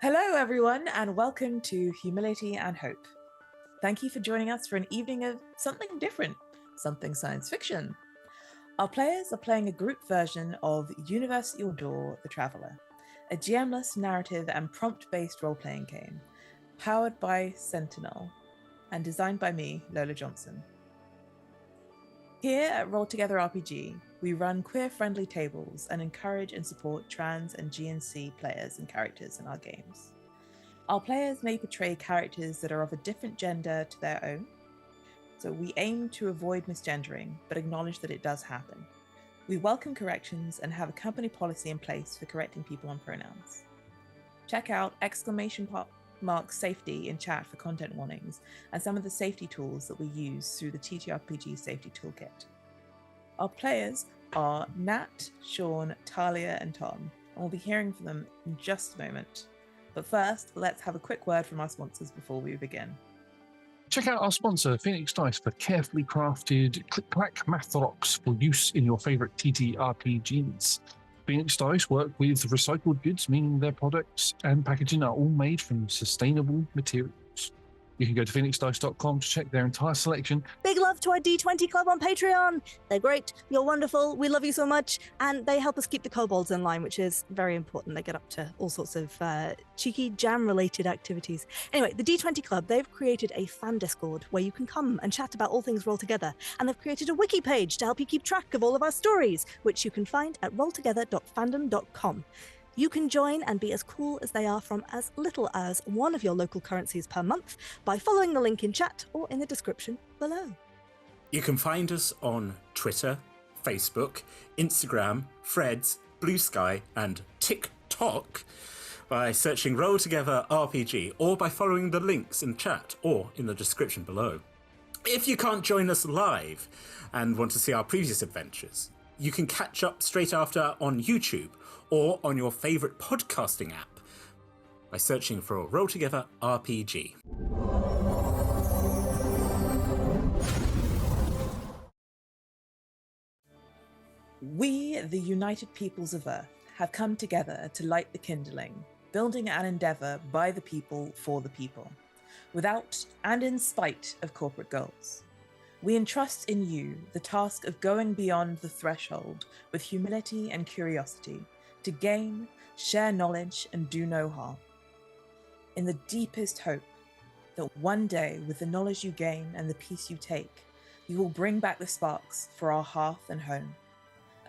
Hello, everyone, and welcome to Humility and Hope. Thank you for joining us for an evening of something different, something science fiction. Our players are playing a group version of University Your Door, The Traveller, a GM-less narrative and prompt-based role-playing game, powered by Sentinel, and designed by me, Lola Johnson. Here at Roll Together RPG, we run queer-friendly tables and encourage and support trans and GNC players and characters in our games. Our players may portray characters that are of a different gender to their own, so we aim to avoid misgendering, but acknowledge that it does happen. We welcome corrections and have a company policy in place for correcting people on pronouns. Check out !safety in chat for content warnings and some of the safety tools that we use through the TTRPG Safety Toolkit. Our players are Nat, Sean, Talia, and Tom, and we'll be hearing from them in just a moment. But first, let's have a quick word from our sponsors before we begin. Check out our sponsor, Phoenix Dice, for carefully crafted click-clack math rocks for use in your favourite TTRPGs. Phoenix Dice work with recycled goods, meaning their products and packaging are all made from sustainable materials. You can go to phoenixdice.com to check their entire selection. Big love to our D20 Club on Patreon. They're great. You're wonderful. We love you so much. And they help us keep the kobolds in line, which is very important. They get up to all sorts of cheeky jam-related activities. Anyway, the D20 Club, they've created a fan Discord where you can come and chat about all things Roll Together. And they've created a wiki page to help you keep track of all of our stories, which you can find at rolltogether.fandom.com. You can join and be as cool as they are from as little as one of your local currencies per month by following the link in chat or in the description below. You can find us on Twitter, Facebook, Instagram, Threads, Blue Sky, and TikTok by searching Roll Together RPG or by following the links in chat or in the description below. If you can't join us live and want to see our previous adventures, you can catch up straight after on YouTube or on your favourite podcasting app by searching for Roll Together RPG. We, the United Peoples of Earth, have come together to light the kindling, building an endeavour by the people for the people, without and in spite of corporate goals. We entrust in you the task of going beyond the threshold with humility and curiosity, to gain, share knowledge, and do no harm. In the deepest hope that one day, with the knowledge you gain and the peace you take, you will bring back the sparks for our hearth and home.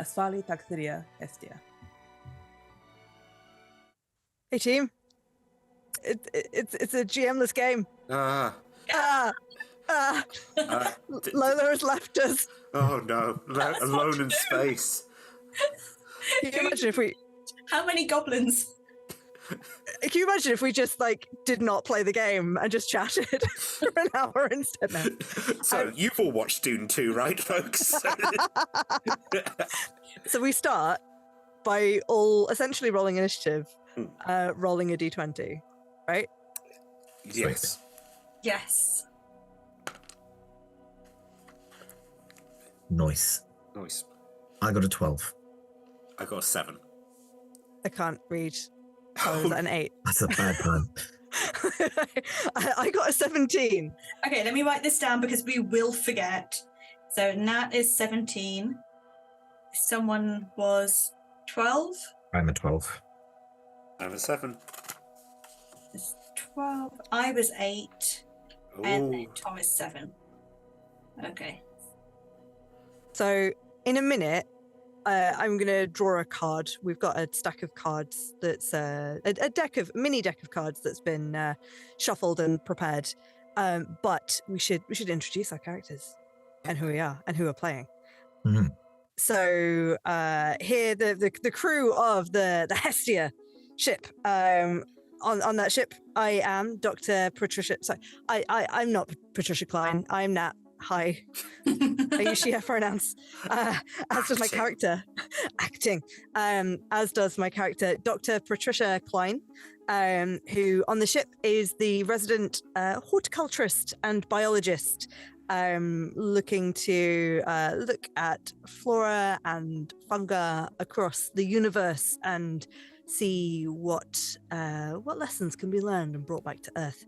Asfali Takdiria Hestia. Hey team, it's a GM-less game. Lola has left us. Oh no, alone in space. Can you imagine if we... How many goblins? Can you imagine if we just, did not play the game and just chatted for an hour instead now? So, you've all watched Dune 2, right, folks? So we start by all essentially rolling initiative, rolling a d20, right? Yes. Yes. Nice. I got a 12. I got a 7. I can't read. I was at an 8. That's a bad plan. I got a 17. Okay, let me write this down because we will forget. So Nat is 17. Someone was 12. I'm a 12. I'm a 7. It's 12. I was 8. Ooh. And then Tom is 7. Okay. So in a minute, I'm going to draw a card. We've got a stack of cards that's a mini deck of cards that's been shuffled and prepared. But we should introduce our characters and who we are and who we're playing. Mm-hmm. So here, the crew of the Hestia ship. On that ship, I am Dr. Patricia. Sorry, I'm not Patricia Klein. I'm Nat. Hi. I use she, her pronouns. As does my character. Acting. As does my character, Dr. Patricia Klein, who on the ship is the resident horticulturist and biologist, looking to look at flora and fungi across the universe and see what lessons can be learned and brought back to Earth.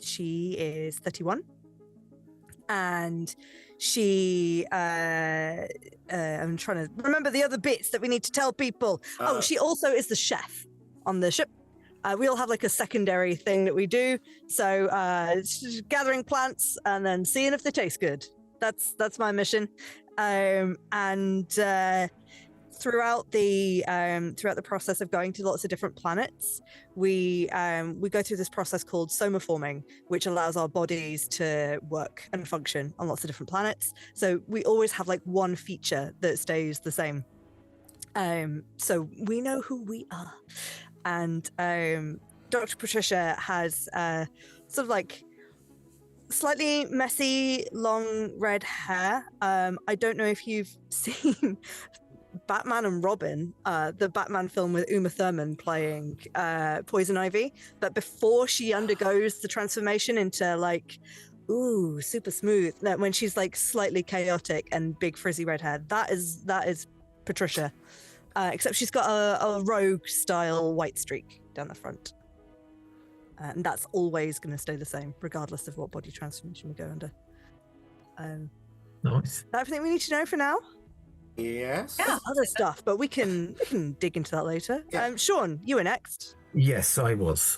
She is 31, and she I'm trying to remember the other bits that we need to tell people. She also is the chef on the ship. We all have like a secondary thing that we do. So it's just gathering plants and then seeing if they taste good. That's my mission. Throughout the process of going to lots of different planets, we go through this process called somaforming, which allows our bodies to work and function on lots of different planets. So we always have like one feature that stays the same. So we know who we are. And Dr. Patricia has sort of like slightly messy, long red hair. I don't know if you've seen Batman and Robin, the Batman film with Uma Thurman playing Poison Ivy, but before she undergoes the transformation into like, super smooth, when she's like slightly chaotic and big frizzy red hair, that is Patricia. Except she's got a rogue style white streak down the front. And that's always going to stay the same, regardless of what body transformation we go under. Nice. Everything we need to know for now? Yes. Yeah, other stuff, but we can dig into that later. Yeah. Sean, you were next. Yes, I was.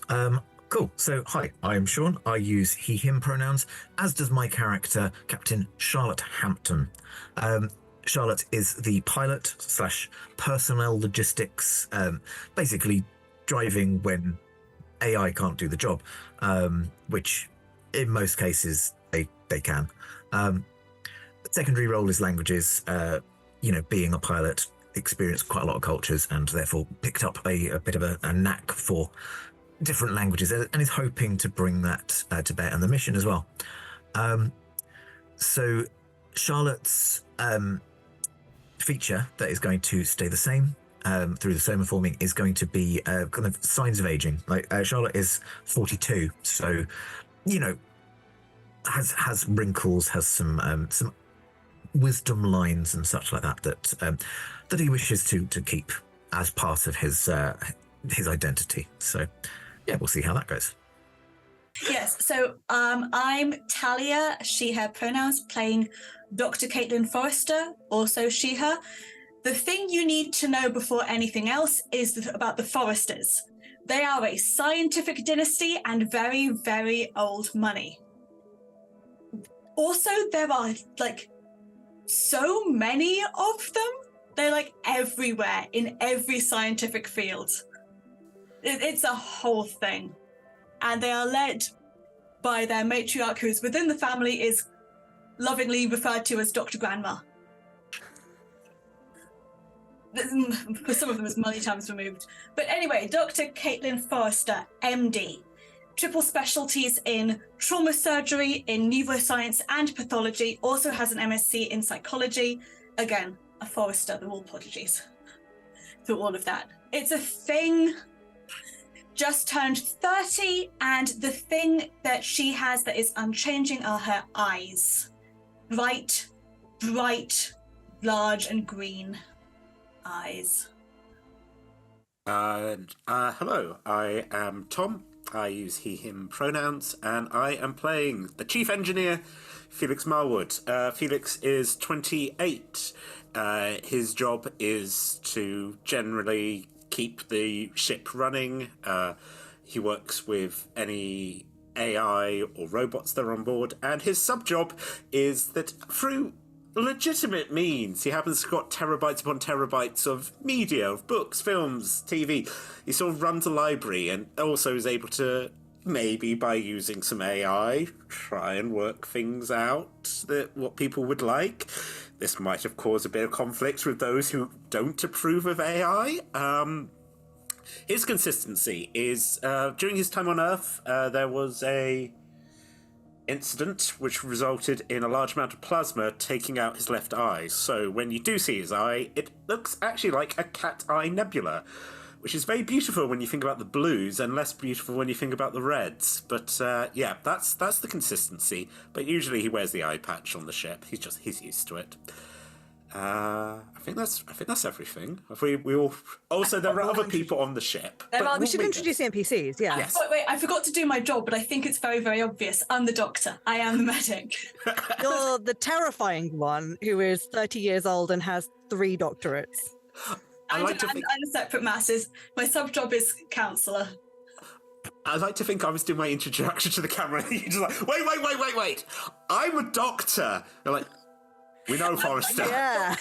Cool. So, hi, I am Sean. I use he, him pronouns, as does my character, Captain Charlotte Hampton. Charlotte is the pilot / personnel logistics, basically driving when AI can't do the job, which in most cases they can. Secondary role is languages. Being a pilot, experienced quite a lot of cultures and therefore picked up a bit of a knack for different languages and is hoping to bring that to bear on the mission as well. So Charlotte's feature that is going to stay the same through the somaforming is going to be kind of signs of aging. Like Charlotte is 42, so has wrinkles, has some wisdom lines and such like that he wishes to keep as part of his identity. So yeah, we'll see how that goes. Yes, so I'm Talia, she, her pronouns, playing Dr. Caitlin Forrester, also she, her. The thing you need to know before anything else is about the Forresters. They are a scientific dynasty and very, very old money. Also, there are like so many of them. They're like everywhere in every scientific field. It's a whole thing. And they are led by their matriarch, who's within the family is lovingly referred to as Dr. Grandma. For some of them, it's many times removed. But anyway, Dr. Caitlin Forrester, MD. Triple specialties in trauma surgery, in neuroscience and pathology. Also has an MSc in psychology. Again, a Forrester, they're all prodigies through all of that. It's a thing. Just turned 30, and the thing that she has that is unchanging are her eyes. Bright, large and green eyes. Hello, I am Tom. I use he, him pronouns, and I am playing the chief engineer, Felix Marwood. Felix is 28. His job is to generally keep the ship running. He works with any AI or robots that are on board, and his sub-job is that through legitimate means, he happens to have got terabytes upon terabytes of media, of books, films, TV. He sort of runs a library and also is able to, maybe by using some AI, try and work things out that what people would like. This might have caused a bit of conflict with those who don't approve of AI. His consistency is, during his time on Earth, there was a incident which resulted in a large amount of plasma taking out his left eye. So when you do see his eye, it looks actually like a cat eye nebula, which is very beautiful when you think about the blues and less beautiful when you think about the reds. But yeah, that's the consistency. But usually he wears the eye patch on the ship. He's used to it. I think that's everything. If we all. Also, there are other people on the ship. We should introduce the NPCs. Yeah. Yes. Wait, I forgot to do my job, but I think it's very, very obvious. I'm the doctor. I am the medic. You're the terrifying one who is 30 years old and has 3 doctorates. I like to think. And separate masses. My sub job is counsellor. I like to think I was doing my introduction to the camera. And you're just like, wait. I'm a doctor. They're like, we know, Forrester. Yeah.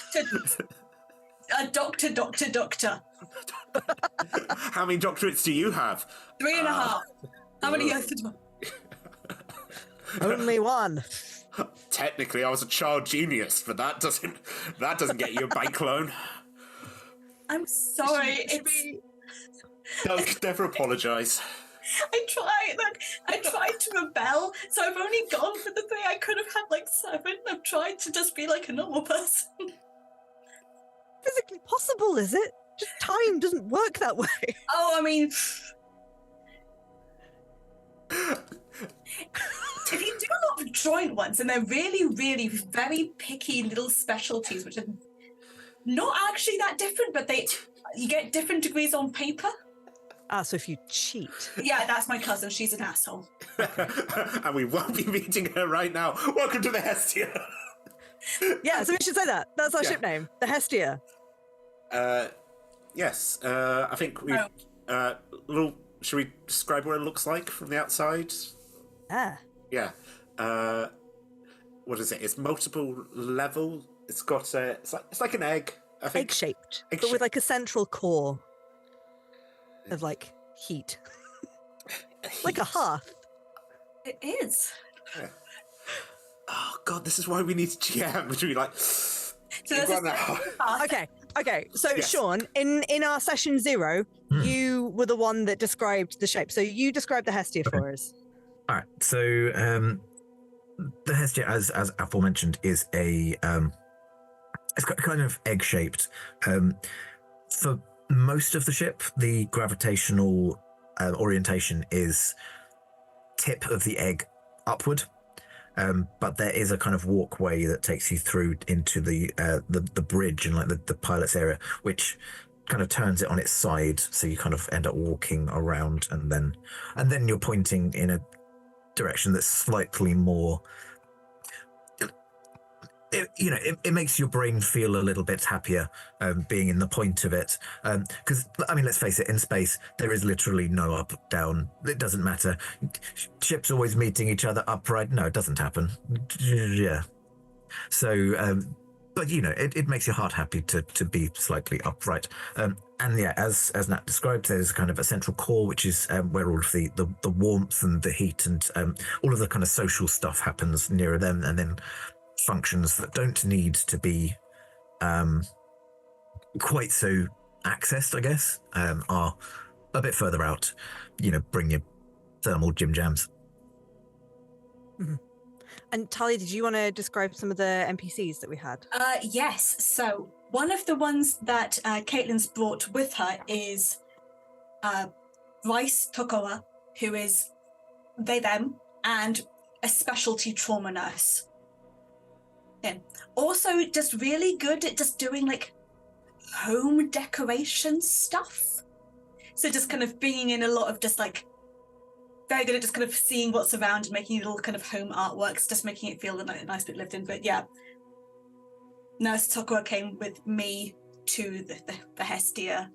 A doctor. How many doctorates do you have? 3.5. How many years? Only 1. Technically, I was a child genius, but that doesn't get you a bank loan. I'm sorry. Don't never apologise. I tried to rebel, so I've only gone for the 3. I could have had like 7. I've tried to just be like a normal person. Physically possible, is it? Just time doesn't work that way. Oh, I mean, if you do a lot of joint ones, and they're really, really very picky little specialties, which are not actually that different, but you get different degrees on paper. So if you cheat. Yeah, that's my cousin. She's an asshole. And we won't be meeting her right now. Welcome to the Hestia. Yeah, so we should say that. That's our ship name, the Hestia. Yes. I think we. Should we describe what it looks like from the outside? Yeah. What is it? It's multiple level. It's got it's like an egg. I think. Egg-shaped, but with like a central core of like heat. Like a hearth. It is. Yeah. Oh God, this is why we need GM. Which we like. Okay. So Yes. Sean, in our session 0, you were the one that described the shape. So you described the Hestia for us. All right. So the Hestia, as aforementioned, is it's kind of egg-shaped. For most of the ship, the gravitational orientation is tip of the egg upward. But there is a kind of walkway that takes you through into the bridge and like the pilot's area, which kind of turns it on its side, so you kind of end up walking around, and then you're pointing in a direction that's slightly more. It makes your brain feel a little bit happier being in the point of it. Because, I mean, let's face it, in space, there is literally no up, down. It doesn't matter. Ships always meeting each other upright. No, it doesn't happen. Yeah. So, but, it makes your heart happy to be slightly upright. And yeah, as Nat described, there's kind of a central core, which is where all of the warmth and the heat and all of the kind of social stuff happens nearer them, and then functions that don't need to be quite so accessed, I guess, are a bit further out. Bring your thermal gym jams. Mm-hmm. And Talia, did you want to describe some of the NPCs that we had? Yes. So one of the ones that Caitlin's brought with her is Bryce Tokoa, who is they, them, and a specialty trauma nurse. Yeah. Also just really good at just doing like home decoration stuff. So just kind of bringing in a lot of just like very good at just kind of seeing what's around and making little kind of home artworks, just making it feel a nice bit lived in. But yeah, Nurse Tokua came with me to the Hestia.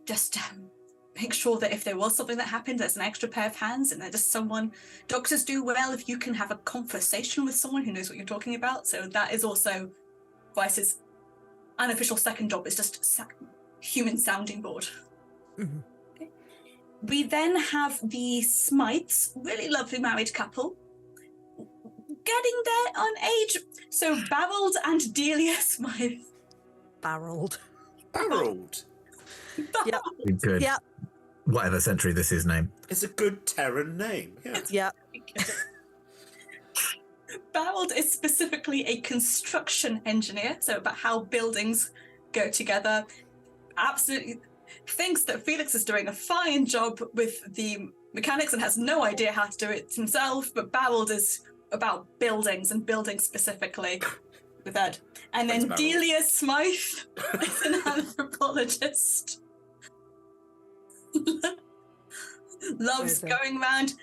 Just make sure that if there was something that happened, there's an extra pair of hands, and there's just someone. Doctors do well if you can have a conversation with someone who knows what you're talking about. So that is also Vice's unofficial second job, is just human sounding board. Mm-hmm. Okay. We then have the Smythes, really lovely married couple, getting there on age. So Barreled and Delia Smythe. Barreled. Yep. Good. Yep. Whatever century this is name. It's a good Terran name. Yeah. Yep. Barreled is specifically a construction engineer, so about how buildings go together. Absolutely thinks that Felix is doing a fine job with the mechanics and has no idea how to do it himself, but Barreled is about buildings and buildings specifically. with that. And then Delia Smythe is an anthropologist. Loves going around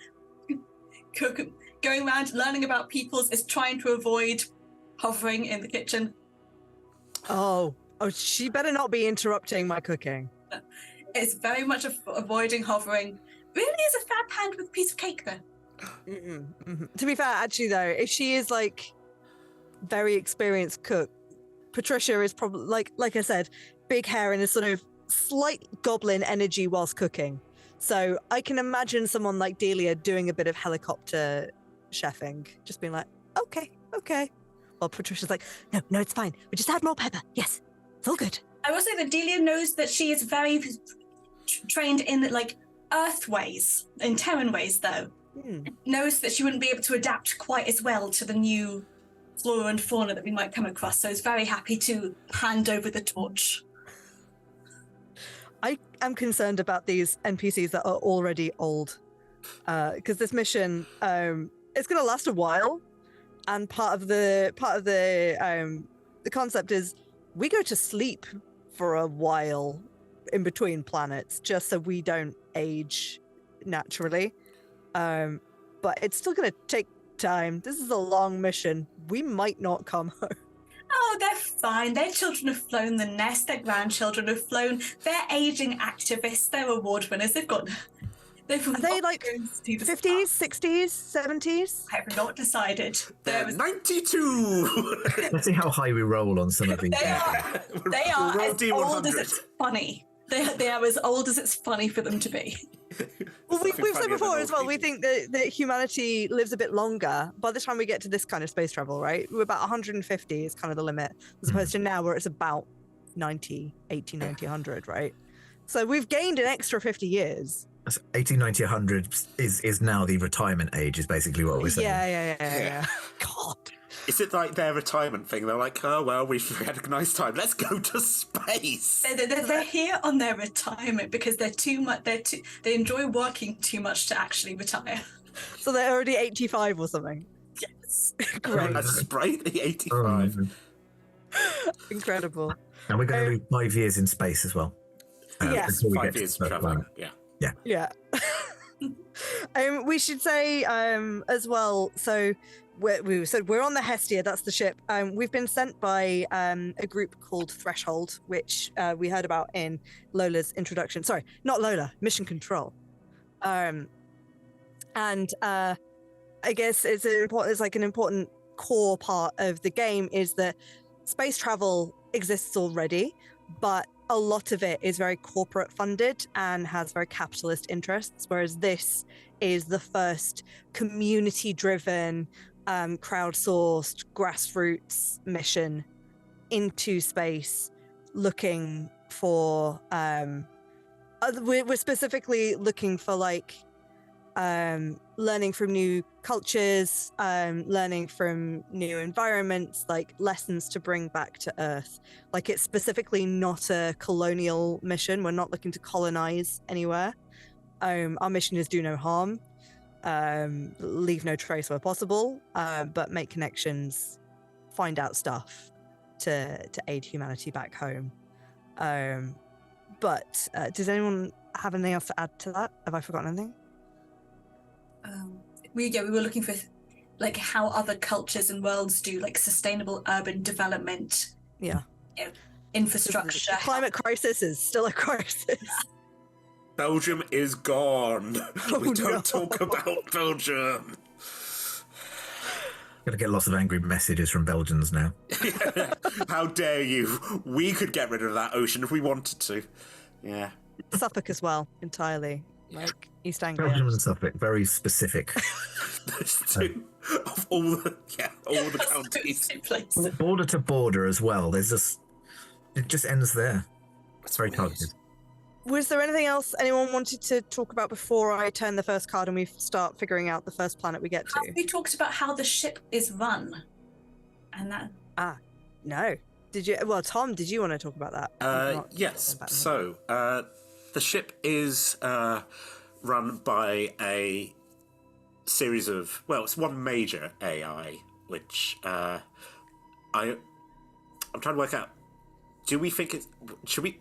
learning about peoples, is trying to avoid hovering in the kitchen. Oh, she better not be interrupting my cooking. It's very much avoiding hovering. Really is a fab hand with a piece of cake, though. To be fair, actually, though, if she is like very experienced cook, Patricia is probably like I said, big hair and a sort of slight goblin energy whilst cooking. So I can imagine someone like Delia doing a bit of helicopter chefing, just being like, okay. While Patricia's like, no, it's fine. We just add more pepper. Yes, it's all good. I will say that Delia knows that she is very trained in like earth ways, in Terran ways, though. Knows that she wouldn't be able to adapt quite as well to the new flora and fauna that we might come across. So is very happy to hand over the torch. I am concerned about these NPCs that are already old, because this mission it's going to last a while, and part of the concept is we go to sleep for a while in between planets just so we don't age naturally. But it's still going to take time. This is a long mission. We might not come home. Oh, they're fine. Their children have flown the nest. Their grandchildren have flown. They're aging activists. They're award winners. Are they like 50s, 60s, 70s? I have not decided. They're 92. Let's see how high we roll on some of these. They are as old as it's funny. They are as old as it's funny for them to be. Well, we've said before as well, we think that humanity lives a bit longer. By the time we get to this kind of space travel, right? We're about 150 is kind of the limit, as opposed to now where it's about 90, 80, 90, 100, right? So we've gained an extra 50 years. 80, 90, 100 is now the retirement age, is basically what we're saying. Yeah. God. Is it like their retirement thing? They're like, oh, well, we've had a nice time. Let's go to space. They're here on their retirement because they enjoy working too much to actually retire. So they're already 85 or something. Yes. Great. That's sprightly 85. Incredible. And we're going to do 5 years in space as well. Yes. 5 years traveling. Yeah. We should say as well, so we said we're on the Hestia, that's the ship. We've been sent by a group called Threshold, which we heard about in Lola's introduction. Sorry, not Lola, Mission Control. And I guess it's like an important core part of the game is that space travel exists already, but a lot of it is very corporate funded and has very capitalist interests, whereas this is the first community driven, crowdsourced, grassroots mission into space, looking for we're specifically looking for like learning from new cultures, learning from new environments, like lessons to bring back to Earth. Like it's specifically not a colonial mission. We're not looking to colonize anywhere. Our mission is do no harm, leave no trace where possible, but make connections, find out stuff to aid humanity back home. But does anyone have anything else to add to that? Have I forgotten anything? We were looking for like how other cultures and worlds do like sustainable urban development. Yeah. Infrastructure. The climate crisis is still a crisis. Belgium is gone. We don't talk about Belgium. Gonna get lots of angry messages from Belgians now. How dare you? We could get rid of that ocean if we wanted to. Yeah. Suffolk as well, entirely. Like East Anglia. Belgium and Suffolk, very specific. Those two of all the counties. Border to border as well. It just ends there. It's very targeted. Was there anything else anyone wanted to talk about before I turn the first card and we start figuring out the first planet we get to? We talked about how the ship is run. And that... No. Did you? Well, Tom, did you want to talk about that? Yes. So, the ship is run by a series of... Well, it's one major AI, which I I'm trying to work out. Do we think it's... Should we...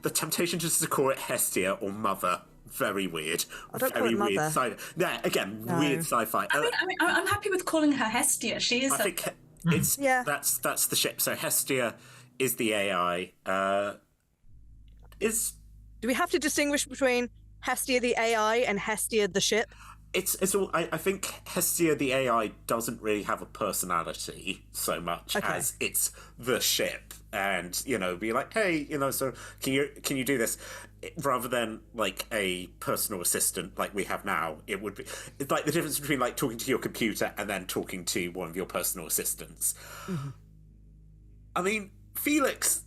The temptation just to call it Hestia or Mother. Very weird. I don't Very call it weird. Mother. Again, No. weird sci-fi. I'm happy with calling her Hestia. She is. I think it's that's the ship. So Hestia is the AI. Do we have to distinguish between Hestia the AI and Hestia the ship? It's all. I think Hestia the AI doesn't really have a personality so much as it's the ship, and be like, hey, so can you do this, rather than like a personal assistant like we have now. It would be, it's like the difference between like talking to your computer and then talking to one of your personal assistants. Mm-hmm. I mean, Felix.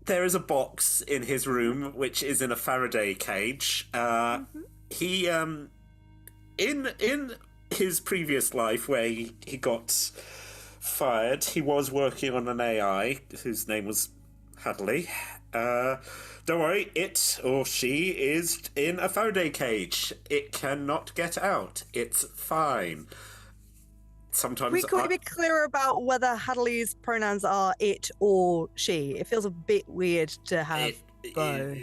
There is a box in his room which is in a Faraday cage. He in his previous life where he got fired, he was working on an AI whose name was Hadley. Don't worry, it or she is in a Faraday cage. It cannot get out. It's fine. Sometimes Could we be clearer about whether Hadley's pronouns are it or she? It feels a bit weird to have both.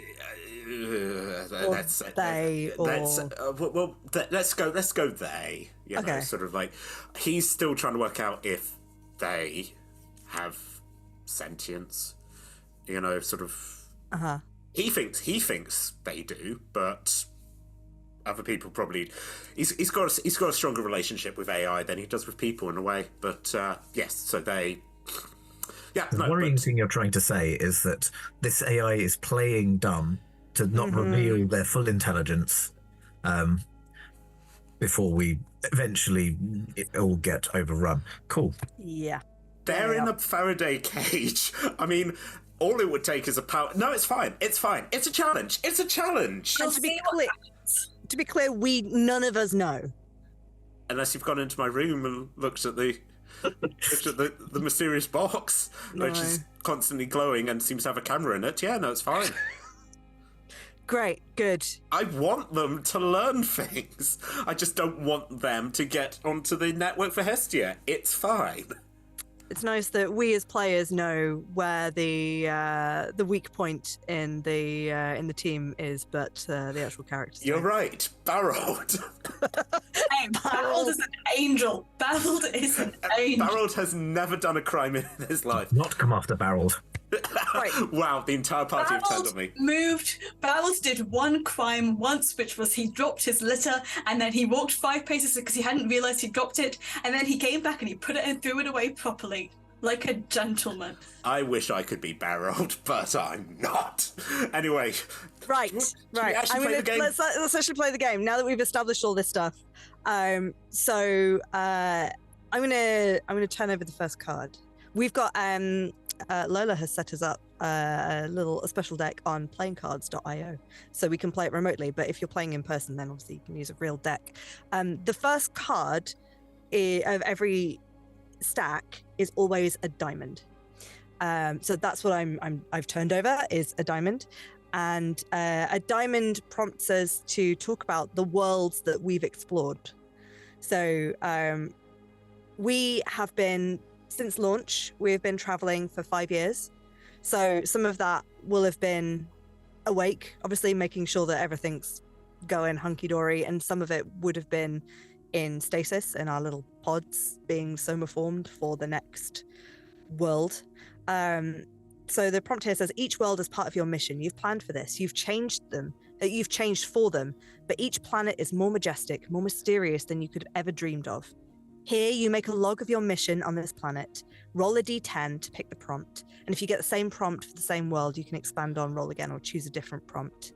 Let's go they. Sort of like he's still trying to work out if they have sentience. Sort of. He thinks they do, but other people probably. He's got a stronger relationship with AI than he does with people in a way. But yes, so they. Yeah, the worrying thing you're trying to say is that this AI is playing dumb to not reveal their full intelligence before we eventually all get overrun. Cool. Yeah. They're in a Faraday cage. I mean, all it would take is a power... No, it's fine. It's fine. It's a challenge. It's a challenge. Well, to be clear, none of us know. Unless you've gone into my room and looked at the mysterious box, which is constantly glowing and seems to have a camera in it. Yeah, no, it's fine. Great, good. I want them to learn things. I just don't want them to get onto the network for Hestia. It's fine. It's nice that we as players know where the weak point in the team is, but the actual characters. You're right, Barold. Hey, Barold is an angel. Barold is an angel. Barold has never done a crime in his life. Not come after Barold. Right. Wow, the entire party have turned on me. Barold did one crime once, which was he dropped his litter, and then he walked 5 paces because he hadn't realised he dropped it, and then he came back and he put it and threw it away properly, like a gentleman. I wish I could be Barold, but I'm not. Anyway. Right. Let's actually play the game now that we've established all this stuff. I'm gonna turn over the first card. We've got Lola has set us up a special deck on playingcards.io, so we can play it remotely. But if you're playing in person, then obviously you can use a real deck. The first card of every stack is always a diamond. So that's what I've turned over is a diamond, and a diamond prompts us to talk about the worlds that we've explored. So we have been. Since launch, we've been traveling for 5 years. So some of that will have been awake, obviously making sure that everything's going hunky-dory, and some of it would have been in stasis in our little pods being somaformed for the next world. So the prompt here says, each world is part of your mission. You've planned for this. You've changed for them, but each planet is more majestic, more mysterious than you could have ever dreamed of. Here, you make a log of your mission on this planet, roll a d10 to pick the prompt, and if you get the same prompt for the same world, you can expand on, roll again, or choose a different prompt.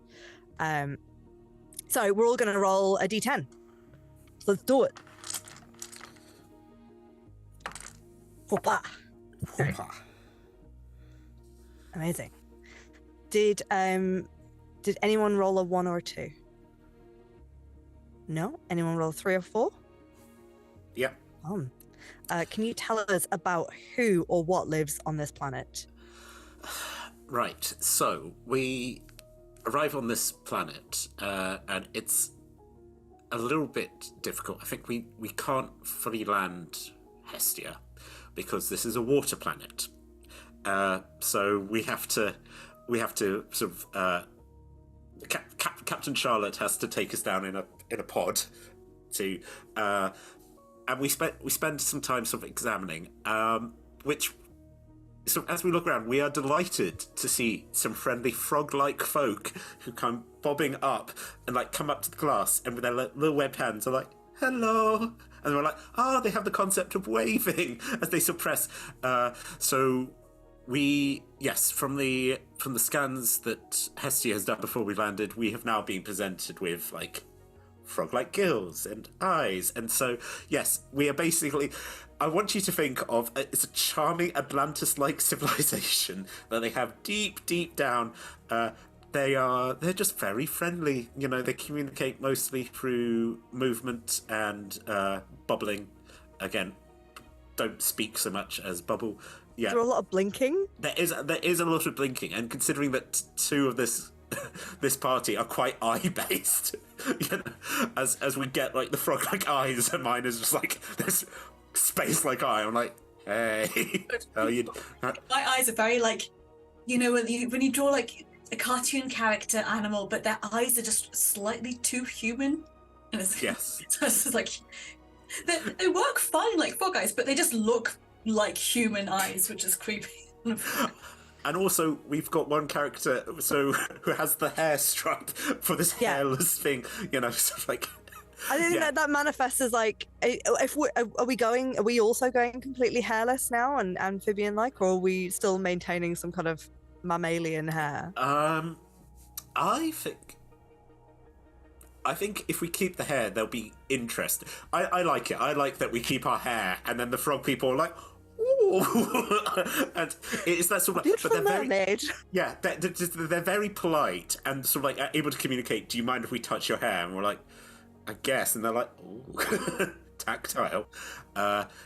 So we're all going to roll a d10. So let's do it. Hoppa. Hoppa. Amazing. Did anyone roll a 1 or a 2? No? Anyone roll a 3 or 4? Yep. Can you tell us about who or what lives on this planet? Right. So we arrive on this planet, and it's a little bit difficult. I think we can't fully land Hestia, because this is a water planet. So we have to sort of Captain Charlotte has to take us down in a pod to and we spend some time sort of examining which. So as we look around, we are delighted to see some friendly frog-like folk who come bobbing up and like come up to the glass and with their little web hands are like, hello. And we're like, they have the concept of waving as they suppress. So we, yes, from the scans that Hestia has done before we landed, we have now been presented with like frog-like gills and eyes. And so, yes, we are basically... I want you to think of it's a charming Atlantis-like civilization that they have deep, deep down. They're just very friendly. You know, they communicate mostly through movement and bubbling. Again, don't speak so much as bubble. Yeah, Is there a lot of blinking? There is a lot of blinking, and considering that two of this party are quite eye-based, you know, as we get like the frog-like eyes, and mine is just like this space-like eye. I'm like, hey, how you? My eyes are very like, you know, when you draw like a cartoon character animal, but their eyes are just slightly too human. And it's, yes, so it's just like they work fine like frog eyes, but they just look like human eyes, which is creepy. And also, we've got one character who has the hair strap for this hairless thing, you know, so like. I think that manifests as like, are we also going completely hairless now and amphibian-like, or are we still maintaining some kind of mammalian hair? I think if we keep the hair, there'll be interest. I like it. I like that we keep our hair, and then the frog people are like, ooh. And it's that sort of beautiful but they're mermaid. Yeah, they're very polite and sort of like able to communicate. Do you mind if we touch your hair? And we're like, I guess. And they're like, ooh, tactile.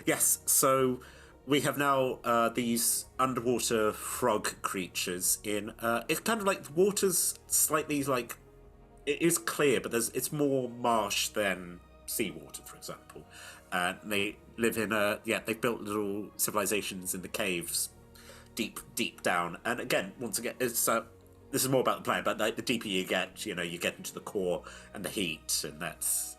Yes, so we have now these underwater frog creatures in it's kind of like the water's slightly like, it is clear, but it's more marsh than seawater, for example. And they live in they've built little civilizations in the caves deep down. And again, once again, it's this is more about the planet, but like, the deeper you get, you know, you get into the core and the heat, and it's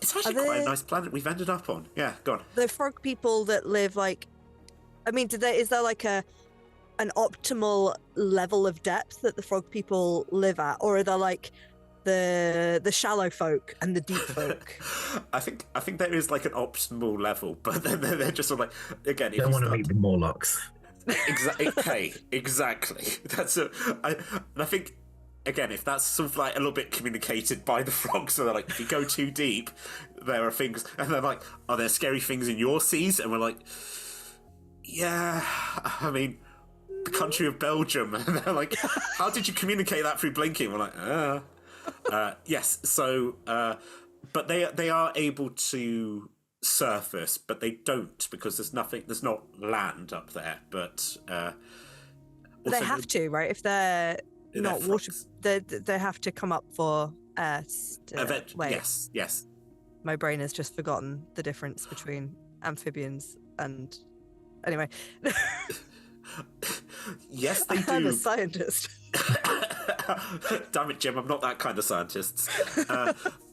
actually quite a nice planet we've ended up on. Yeah, go on. The frog people that live like, I mean, is there like an optimal level of depth that the frog people live at, or are there like the shallow folk and the deep folk? I think there is like an optimal level, but then they're just sort of like, again, if Don't want to meet the Morlocks. Exactly. I think, again, if that's sort of like a little bit communicated by the frogs, so they're like, if you go too deep, there are things, and they're like, are there scary things in your seas? And we're like, yeah, I mean, the country of Belgium. And they're like, how did you communicate that through blinking? We're like, yes. So, but they are able to surface, but they don't, because there's not land up there. But They have to, right? If they're not water, they have to come up for air. Wait, yes. My brain has just forgotten the difference between amphibians and. Anyway. Yes, they do. I'm a scientist. Damn it, Jim! I'm not that kind of scientist.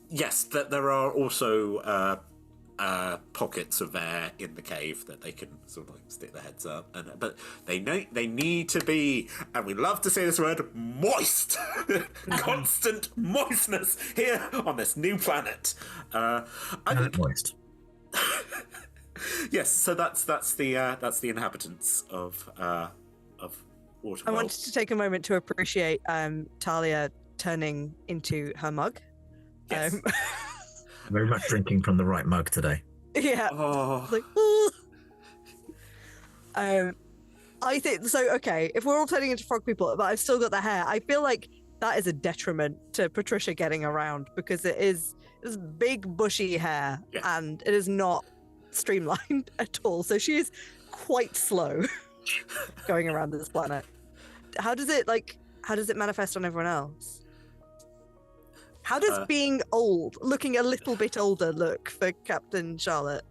Yes, there are also pockets of air in the cave that they can sort of like stick their heads up, but they need to be, and we love to say this word, moist. Constant moistness here on this new planet. Moist. Yes, so that's the inhabitants of Waterworld. I wanted to take a moment to appreciate Talia turning into her mug. Yes. Very much drinking from the right mug today. Yeah. Oh. Like, I think so. Okay, if we're all turning into frog people, but I've still got the hair, I feel like that is a detriment to Patricia getting around, because it is this big bushy hair, yes. and it is not streamlined at all. So she is quite slow going around this planet. How does it manifest on everyone else? How does being old, looking a little bit older, look for Captain Charlotte?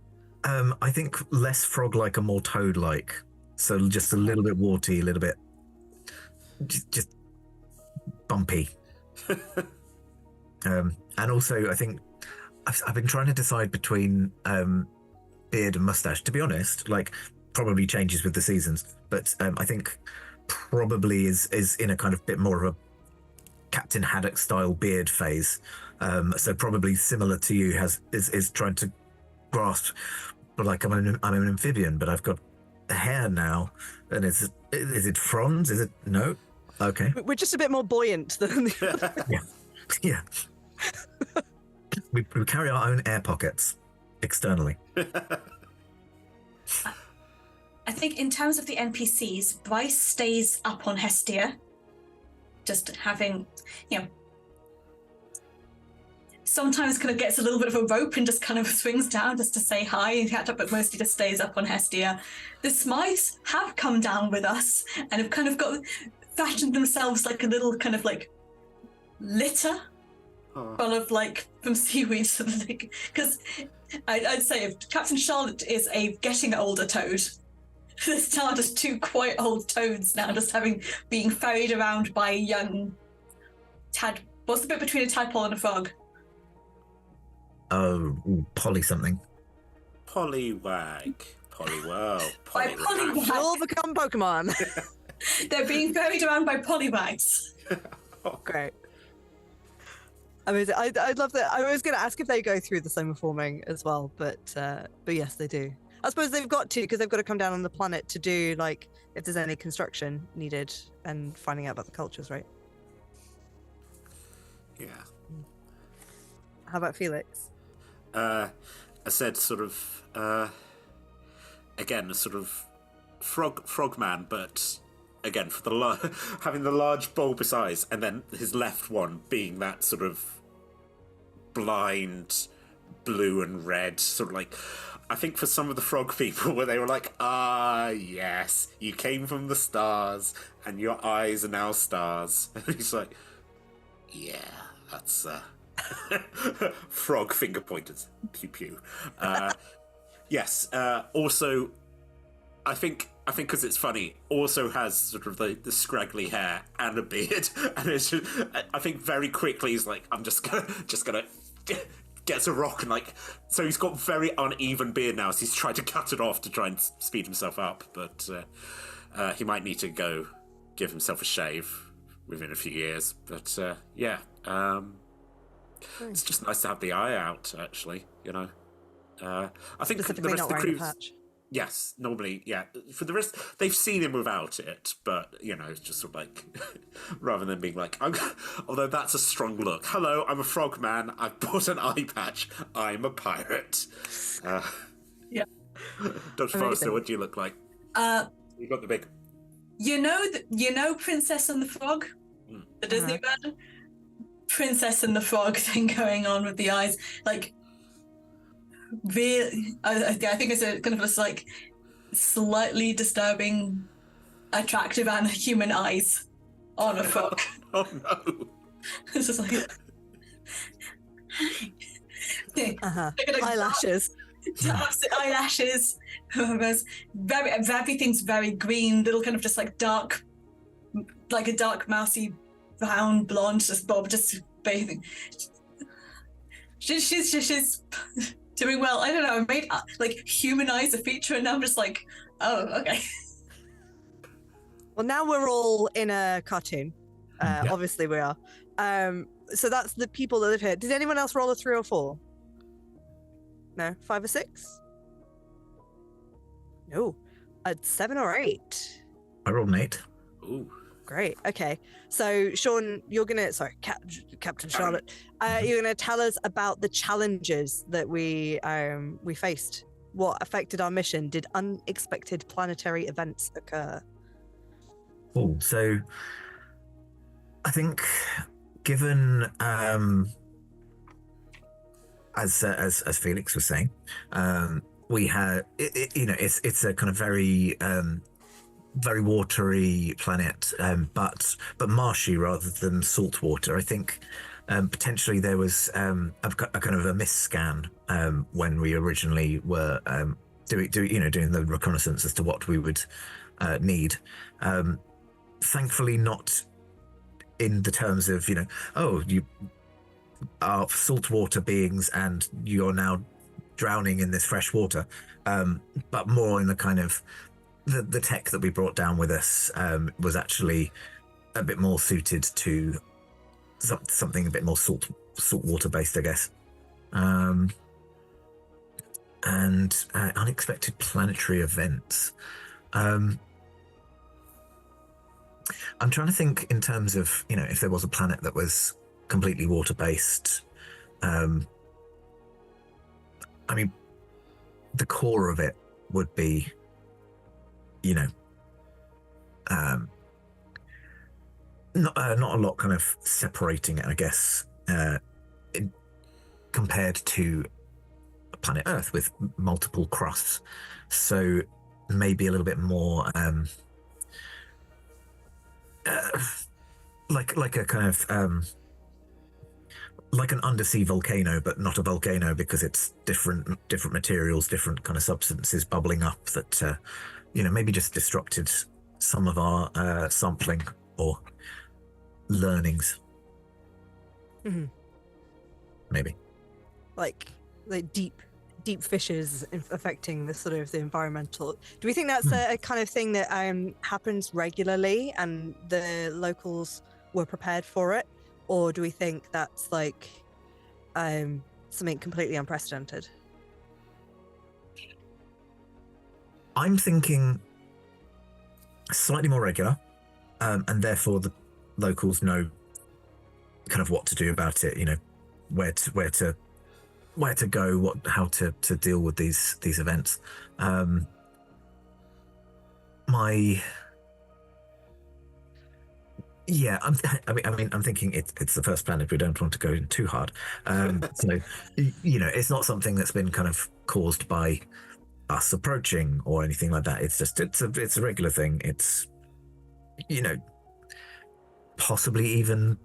I think less frog-like and more toad-like. So just a little bit warty, a little bit just bumpy. And also, I think I've been trying to decide between beard and mustache. To be honest, like probably changes with the seasons, but I think probably is in a kind of bit more of a Captain Haddock style beard phase. So probably similar to you is trying to grasp, but like I'm an amphibian, but I've got the hair now, and is it fronds? Is it no? Okay, We're just a bit more buoyant than the other. yeah. we carry our own air pockets externally. I think in terms of the NPCs, Bryce stays up on Hestia, just having, sometimes kind of gets a little bit of a rope and just kind of swings down just to say hi and catch up, but mostly just stays up on Hestia. The Smythes have come down with us and have kind of fashioned themselves like a little kind of like litter full of like from seaweed, because I'd say if Captain Charlotte is a getting older toad, there's now just two quite old toads now just being ferried around by a young what's the bit between a tadpole and a frog? Oh, Polly something. Poliwag. Poliwag. By Poliwag. They all become Pokemon. They're being ferried around by Poliwags. Great. I mean, I'd love that. I was going to ask if they go through the summer forming as well, but yes, they do. I suppose they've got to, because they've got to come down on the planet to do, like, if there's any construction needed and finding out about the cultures, right? Yeah. How about Felix? I said sort of, again, a sort of frogman, but again, for the having the large bulbous eyes, and then his left one being that sort of blind blue and red, sort of like, I think for some of the frog people where they were like, yes, you came from the stars and your eyes are now stars. And he's like, yeah, that's frog finger pointers. Pew pew. Yes. Also, I think because it's funny, also has sort of the scraggly hair and a beard, and it's just, I think very quickly he's like, I'm just gonna gets a rock and like, so he's got very uneven beard now, so he's tried to cut it off to try and speed himself up, but he might need to go give himself a shave within a few years. But yeah, it's just nice to have the eye out, actually. I think the rest of the crew. Yes, normally, yeah. For the rest, they've seen him without it, but, it's just sort of like, rather than being like, although that's a strong look. Hello, I'm a frog man. I've bought an eye patch. I'm a pirate. Yeah. Dr. Forrester, what do you look like? You've got the big... You know Princess and the Frog? The Disney version? Princess and the Frog thing going on with the eyes. Like, really, I think it's a kind of a like slightly disturbing, attractive and human eyes on a frog. Oh no! It's just like eyelashes. Eyelashes. Everything's very green. Little kind of just like dark, like a dark mousy brown blonde. Just Bob just bathing. She's doing well. I don't know. I made like humanize a feature, and now I'm just like, oh, okay. Well, now we're all in a cartoon. Obviously, we are. So that's the people that live here. Did anyone else roll a 3 or 4? No, 5 or 6? No, a 7 or 8. I rolled an 8. Ooh. Great. Okay. So, Sean, you're gonna Captain Charlotte, you're gonna tell us about the challenges that we faced. What affected our mission? Did unexpected planetary events occur? Oh, so I think, given as Felix was saying, we had it's a kind of very watery planet, but marshy rather than salt water. I think Potentially there was a kind of a misscan when we originally were doing the reconnaissance as to what we would need. Thankfully, not in the terms of you are saltwater beings and you're now drowning in this fresh water, but more in the kind of the tech that we brought down with us was actually a bit more suited to something a bit more saltwater based, I guess. And unexpected planetary events. I'm trying to think in terms of if there was a planet that was completely water based. I mean, the core of it would be, not a lot kind of separating it, I guess, compared to planet Earth with multiple crusts. So maybe a little bit more like a kind of like an undersea volcano, but not a volcano because it's different materials, different kind of substances bubbling up that maybe just disrupted some of our sampling or learnings. Mm-hmm. Maybe like deep fissures affecting the sort of the environmental. Do we think that's a kind of thing that happens regularly and the locals were prepared for it, or do we think that's like something completely unprecedented? I'm thinking slightly more regular, and therefore the locals know kind of what to do about it. Where to go, how to deal with these events. I'm thinking it's the first planet. We don't want to go in too hard. So, it's not something that's been kind of caused by us approaching or anything like that. It's just it's a regular thing. It's possibly even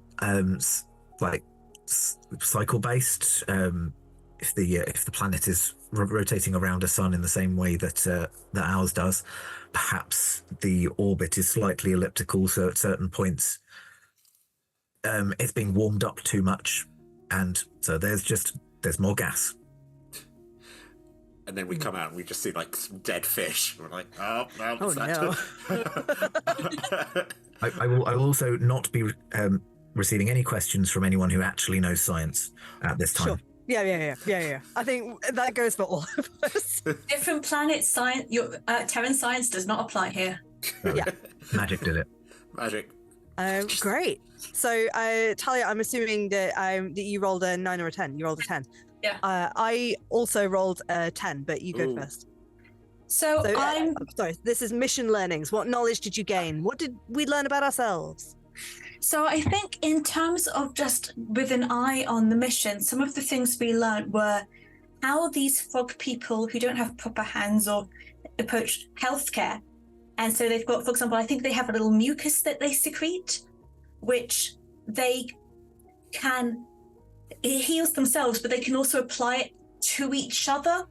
like cycle based. If the planet is rotating around a sun in the same way that ours does, perhaps the orbit is slightly elliptical, so at certain points it's being warmed up too much, and so there's more gas. And then we come out and we just see like some dead fish. We're like, oh no. I will also not be receiving any questions from anyone who actually knows science at this time. Sure. Yeah. I think that goes for all of us. Different planet science. Your Terran science does not apply here. Yeah. Magic did it. Magic. Great. So, Talia, I'm assuming that you rolled a 9 or a 10. You rolled a 10. Yeah. I also rolled a 10, but you go first. So I'm sorry. This is mission learnings. What knowledge did you gain? What did we learn about ourselves? So I think in terms of just with an eye on the mission, some of the things we learned were how these frog people who don't have proper hands or approach healthcare. And so they've got, for example, I think they have a little mucus that they secrete, which it heals themselves, but they can also apply it to each other.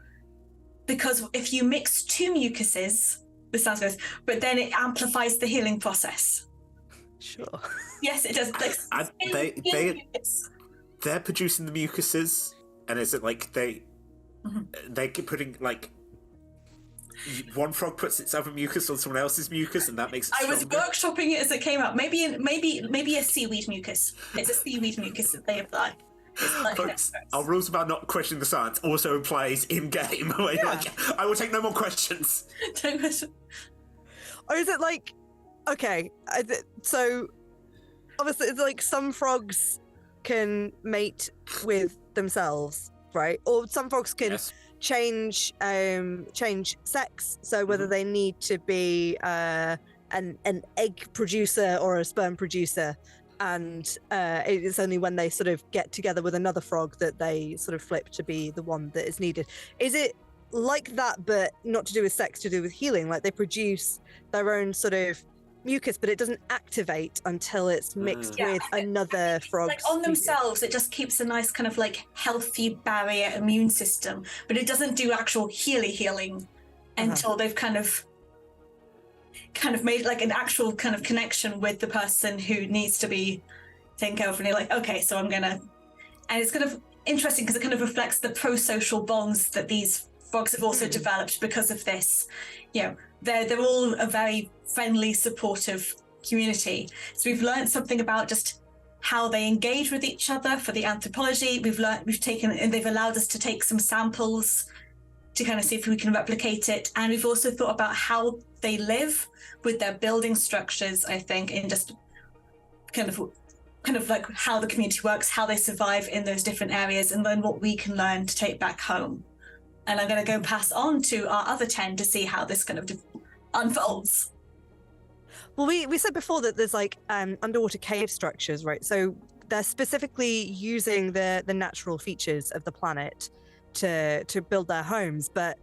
Because if you mix two mucuses, this sounds gross, but then it amplifies the healing process. Sure. Yes, it does. They're producing the mucuses, and is it like they keep putting like one frog puts its other mucus on someone else's mucus, and that makes it stronger? I was workshopping it as it came out. Maybe a seaweed mucus. It's a seaweed mucus that they apply. Folks, our rules about not questioning the science also applies in game. Like, I will take no more questions. Don't question. Or is it like, okay, so obviously it's like some frogs can mate with themselves, right? Or some frogs can change sex, so whether they need to be an egg producer or a sperm producer, and it's only when they sort of get together with another frog that they sort of flip to be the one that is needed. Is it like that, but not to do with sex, to do with healing? Like they produce their own sort of mucus, but it doesn't activate until it's mixed with another frog's like on mucus. themselves, it just keeps a nice kind of like healthy barrier immune system, but it doesn't do actual healing until they've kind of made like an actual kind of connection with the person who needs to be taken care of, and you're like, okay, so I'm gonna, and it's kind of interesting because it kind of reflects the pro-social bonds that these frogs have also developed because of this. You know, they're all a very friendly, supportive community. So we've learned something about just how they engage with each other for the anthropology. They've allowed us to take some samples to kind of see if we can replicate it. And we've also thought about how they live with their building structures, I think, and just kind of like how the community works, how they survive in those different areas, and then what we can learn to take back home. And I'm going to go pass on to our other 10 to see how this kind of unfolds. Well, we said before that there's like underwater cave structures, right? So they're specifically using the natural features of the planet to build their homes. But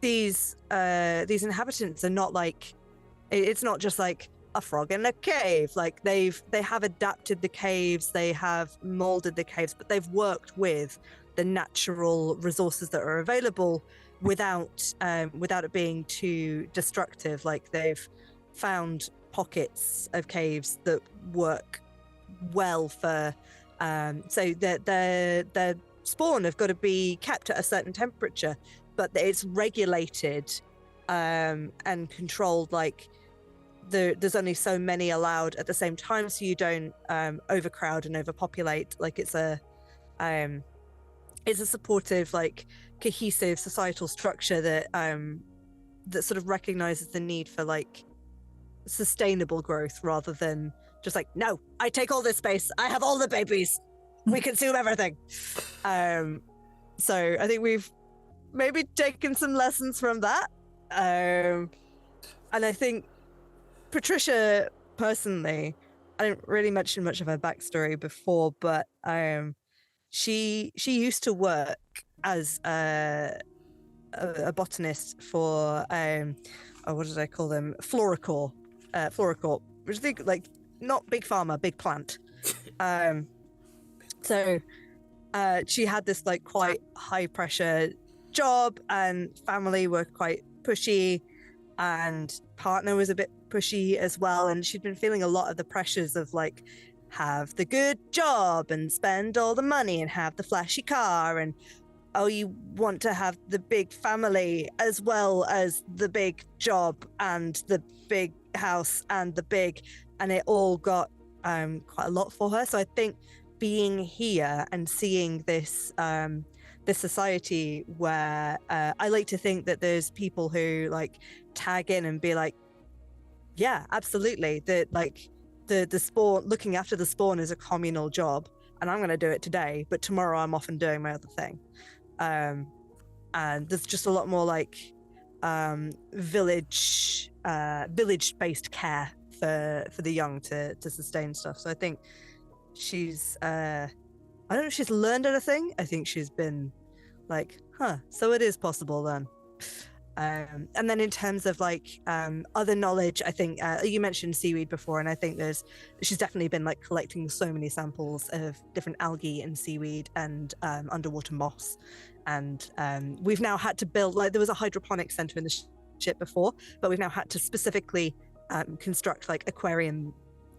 these inhabitants are not like, it's not just like a frog in a cave. Like they have adapted the caves, they have molded the caves, but they've worked with the natural resources that are available without it being too destructive. Like they've found pockets of caves that work well for so their spawn have got to be kept at a certain temperature, but it's regulated and controlled. Like there's only so many allowed at the same time, so you don't overcrowd and overpopulate. Like it's a supportive, like cohesive societal structure that that sort of recognizes the need for like sustainable growth rather than just like, no, I take all this space, I have all the babies, we consume everything. So I think we've maybe taken some lessons from that. And I think Patricia personally, I didn't really mention much of her backstory before, but she used to work as a botanist for what did I call them? Floricorp, which I think like not big pharma, big plant. So she had this like quite high pressure job, and family were quite pushy, and partner was a bit pushy as well, and she'd been feeling a lot of the pressures of like have the good job and spend all the money and have the flashy car, and oh, you want to have the big family as well as the big job and the big house and and it all got quite a lot for her. So I think being here and seeing this this society where I like to think that there's people who like tag in and be like, yeah, absolutely, that like the spawn, looking after the spawn is a communal job, and I'm going to do it today, but tomorrow I'm off and doing my other thing. And there's just a lot more like village based care for the young to sustain stuff. So I think she's I don't know if she's learned anything. I think she's been like, so it is possible then. And then in terms of like other knowledge, I think you mentioned seaweed before, and I think she's definitely been like collecting so many samples of different algae and seaweed and underwater moss. And we've now had to build, like there was a hydroponic center in the ship before, but we've now had to specifically construct like aquarium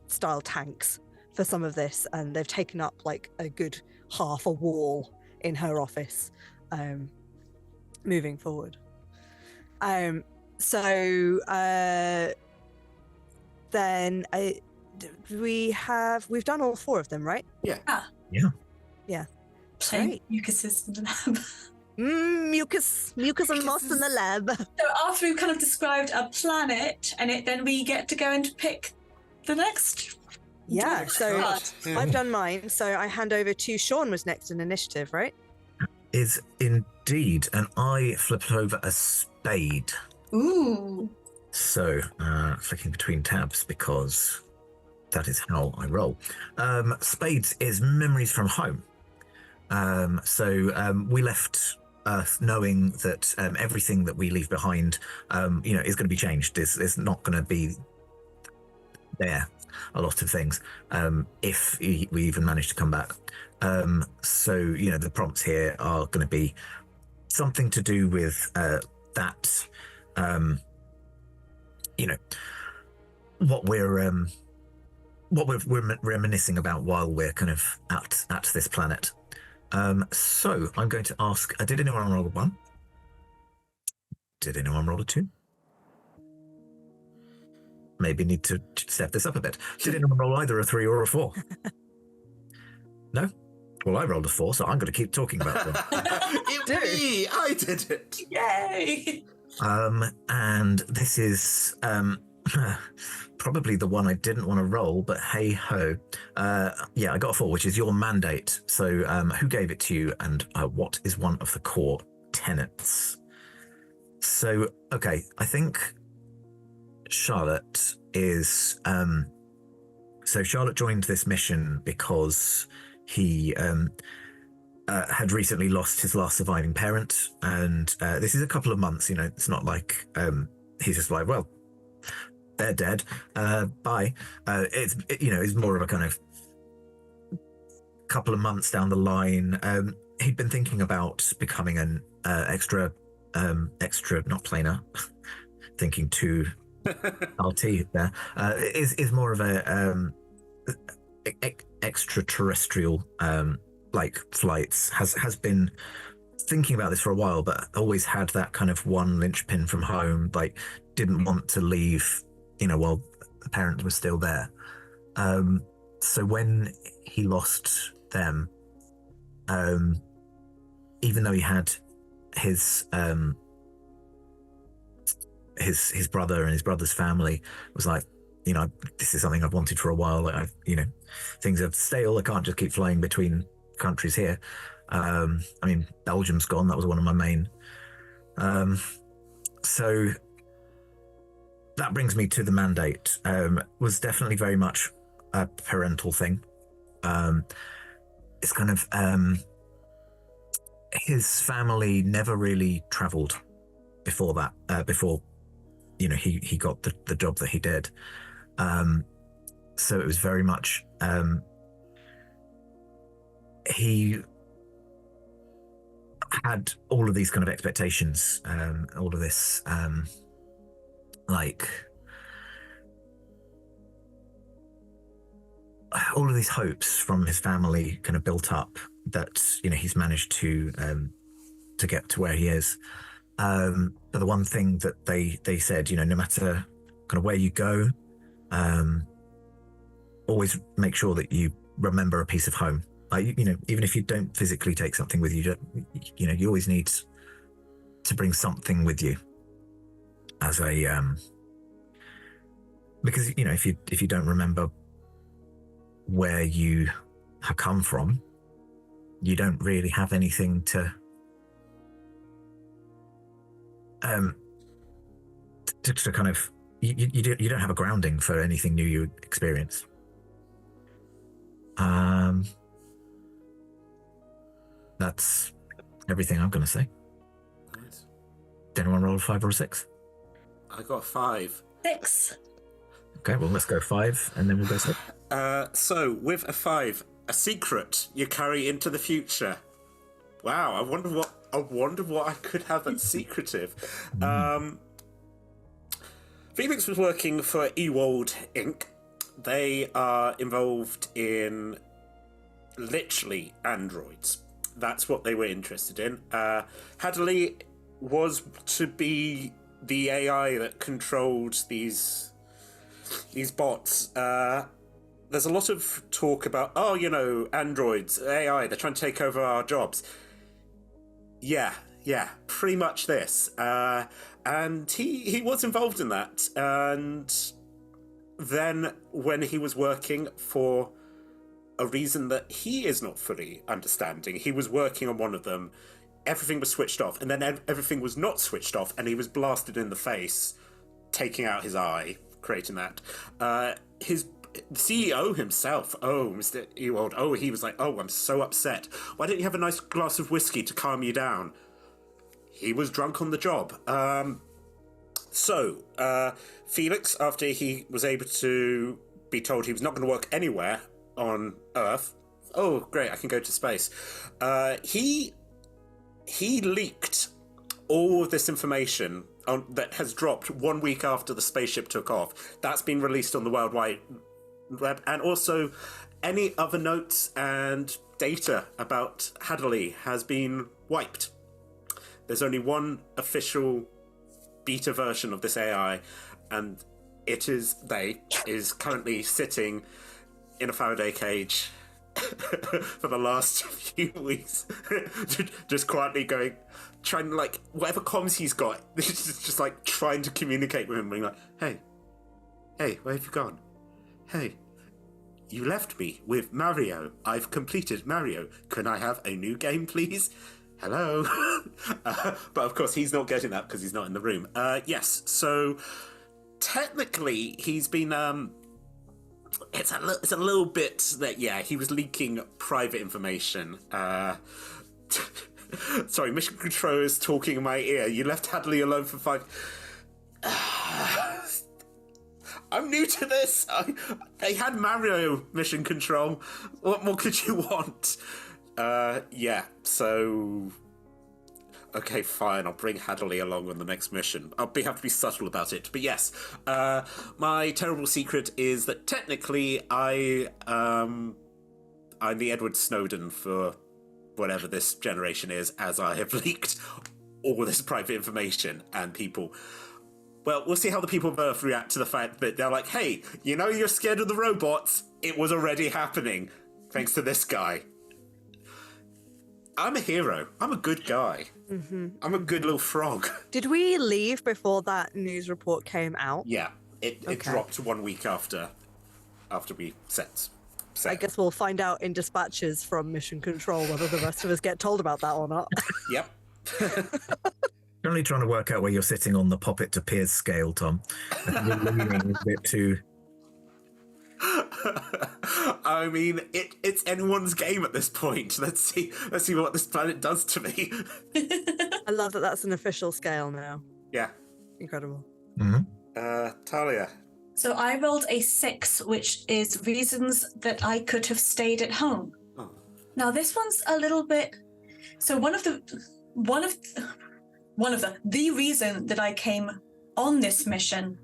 style tanks for some of this, and they've taken up like a good half a wall in her office moving forward. Then we've done all 4 of them, right? Yeah. Playing mucuses in the lab. Mucus and moss in the lab. So after we've kind of described a planet, then we get to go and pick the next. Yeah, so I've done mine. So I hand over to Sean was next in initiative, right? Is indeed, and I flipped over a spade. Ooh. So, flicking between tabs because that is how I roll. Spades is memories from home. We left Earth knowing that everything that we leave behind, is going to be changed. It's not going to be Yeah, a lot of things. If we even manage to come back. So, the prompts here are going to be something to do with that, what we're reminiscing about while we're kind of at this planet. So I'm going to ask, did anyone roll a 1? Did anyone roll a 2? Maybe need to step this up a bit. Did anyone roll either a 3 or a 4? No? Well, I rolled a 4, so I'm going to keep talking about them. Me! I did it! Yay! And this is probably the one I didn't want to roll, but hey ho. Yeah, I got a 4, which is your mandate. So who gave it to you, and what is one of the core tenets? So, okay, I think Charlotte is... So Charlotte joined this mission because he had recently lost his last surviving parent, and this is a couple of months. It's not like he's just like, well, they're dead. Bye. It's more of a kind of couple of months down the line. He'd been thinking about becoming an extra, not planar. Thinking too RT there. Is more of a extraterrestrial like flights. Has been thinking about this for a while, but always had that kind of one linchpin from home. Like, didn't want to leave, while the parents were still there. So when he lost them, even though he had his brother and his brother's family, was like, this is something I've wanted for a while. Like, things are stale. I can't just keep flying between countries here. Belgium's gone. That was one of my main. So that brings me to the mandate. Was definitely very much a parental thing. It's kind of his family never really travelled before that. Before he got the job that he did. So it was very much he had all of these kind of expectations, all of this all of these hopes from his family kind of built up that he's managed to get to where he is. But the one thing that they said, no matter kind of where you go, always make sure that you remember a piece of home. Like, even if you don't physically take something with you, you always need to bring something with you as a because if you don't remember where you have come from, you don't really have anything to kind of you don't have a grounding for anything new you experience. That's everything I'm going to say. Nice. Did anyone roll a 5 or a 6? I got 5. 6. Okay, well, let's go 5 and then we'll go 6. So with a 5, a secret you carry into the future. Wow, I wonder what I could have that's secretive. Felix was working for Ewald Inc. They are involved in literally androids. That's what they were interested in. Hadley was to be the AI that controlled these bots. There's a lot of talk about, androids, AI, they're trying to take over our jobs. Yeah, pretty much this. And he was involved in that. And then when he was working for a reason that he is not fully understanding, he was working on one of them, everything was switched off, and then everything was not switched off, and he was blasted in the face, taking out his eye, creating that. His CEO himself, Mr. Ewald, he was like, I'm so upset. Why don't you have a nice glass of whiskey to calm you down? He was drunk on the job. So Felix, after he was able to be told he was not going to work anywhere on Earth. Oh, great, I can go to space. He leaked all of this information that has dropped 1 week after the spaceship took off. That's been released on the World Wide Web, and also any other notes and data about Hadley has been wiped. There's only one official beta version of this AI, and it is currently sitting in a Faraday cage for the last few weeks, just quietly trying to, like, whatever comms he's got, just like trying to communicate with him, being like, hey, where have you gone? Hey, you left me with Mario. I've completed Mario. Can I have a new game, please? Hello? But of course, he's not getting that because he's not in the room. Yes, so technically, he's been... It's a little bit that, yeah, he was leaking private information. Sorry, Mission Control is talking in my ear. You left Hadley alone for 5... I'm new to this. They had Mario, Mission Control. What more could you want? Yeah, so... Okay, fine, I'll bring Hadley along on the next mission. Have to be subtle about it. But yes, my terrible secret is that technically I'm the Edward Snowden for whatever this generation is, as I have leaked all this private information, and people... Well, we'll see how the people of Earth react to the fact that they're like, hey, you know you're scared of the robots? It was already happening, thanks to this guy. I'm a hero. I'm a good guy. Mm-hmm. I'm a good little frog. Did we leave before that news report came out? Yeah, it dropped 1 week after we set. I guess we'll find out in dispatches from Mission Control whether the rest of us get told about that or not. Yep. You're only trying to work out where you're sitting on the Poppet to Piers scale, Tom. You're leaning a bit too... I mean, it's anyone's game at this point. Let's see what this planet does to me. I love that that's an official scale now. Yeah. Incredible. Mm-hmm. Talia. So I rolled a 6, which is reasons that I could have stayed at home. Oh. Now this one's a little bit... So the reason that I came on this mission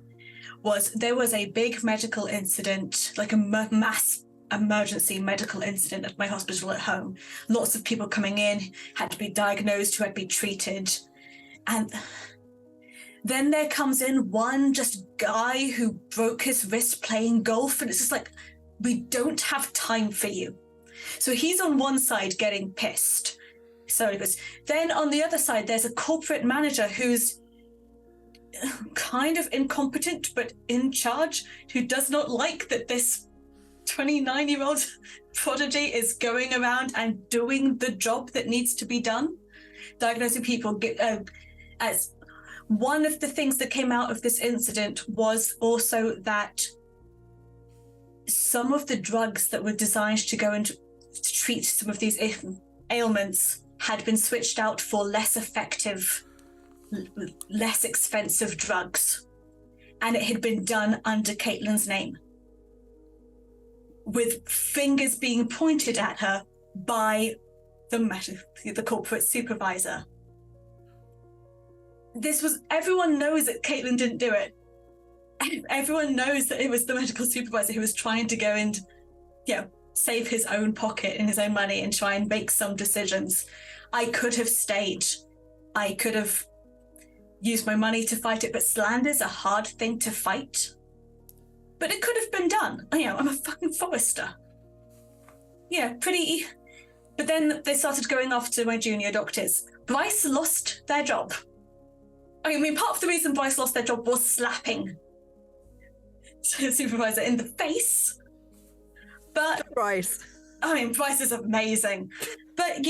was there was a big medical incident, like a mass emergency medical incident at my hospital at home. Lots of people coming in, had to be diagnosed, who had to be treated. And then there comes in one just guy who broke his wrist playing golf, and it's just like, we don't have time for you. So he's on one side getting pissed. So it goes. Then on the other side, there's a corporate manager who's kind of incompetent but in charge, who does not like that this 29-year-old prodigy is going around and doing the job that needs to be done, diagnosing people. As one of the things that came out of this incident was also that some of the drugs that were designed to go into to treat some of these ailments had been switched out for less effective, less expensive drugs, and it had been done under Caitlin's name, with fingers being pointed at her by the corporate supervisor. Everyone knows that Caitlin didn't do it. Everyone knows that it was the medical supervisor who was trying to go and, save his own pocket and his own money and try and make some decisions. I could have stayed. I could have used my money to fight it, but slander's a hard thing to fight. But it could have been done. I'm a fucking Forester. Yeah, pretty. But then they started going after my junior doctors. Bryce lost their job. I mean, part of the reason Bryce lost their job was slapping the supervisor in the face. But Bryce. I mean, Bryce is amazing. But,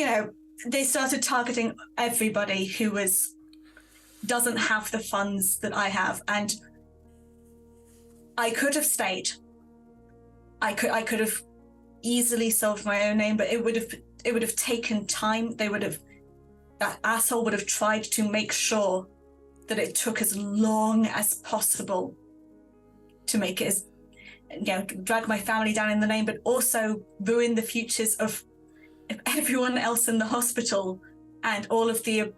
they started targeting everybody who doesn't have the funds that I have. And I could have stayed. I could have easily solved my own name, but it would have taken time. That asshole would have tried to make sure that it took as long as possible to make it drag my family down in the lane, but also ruin the futures of everyone else in the hospital and all of the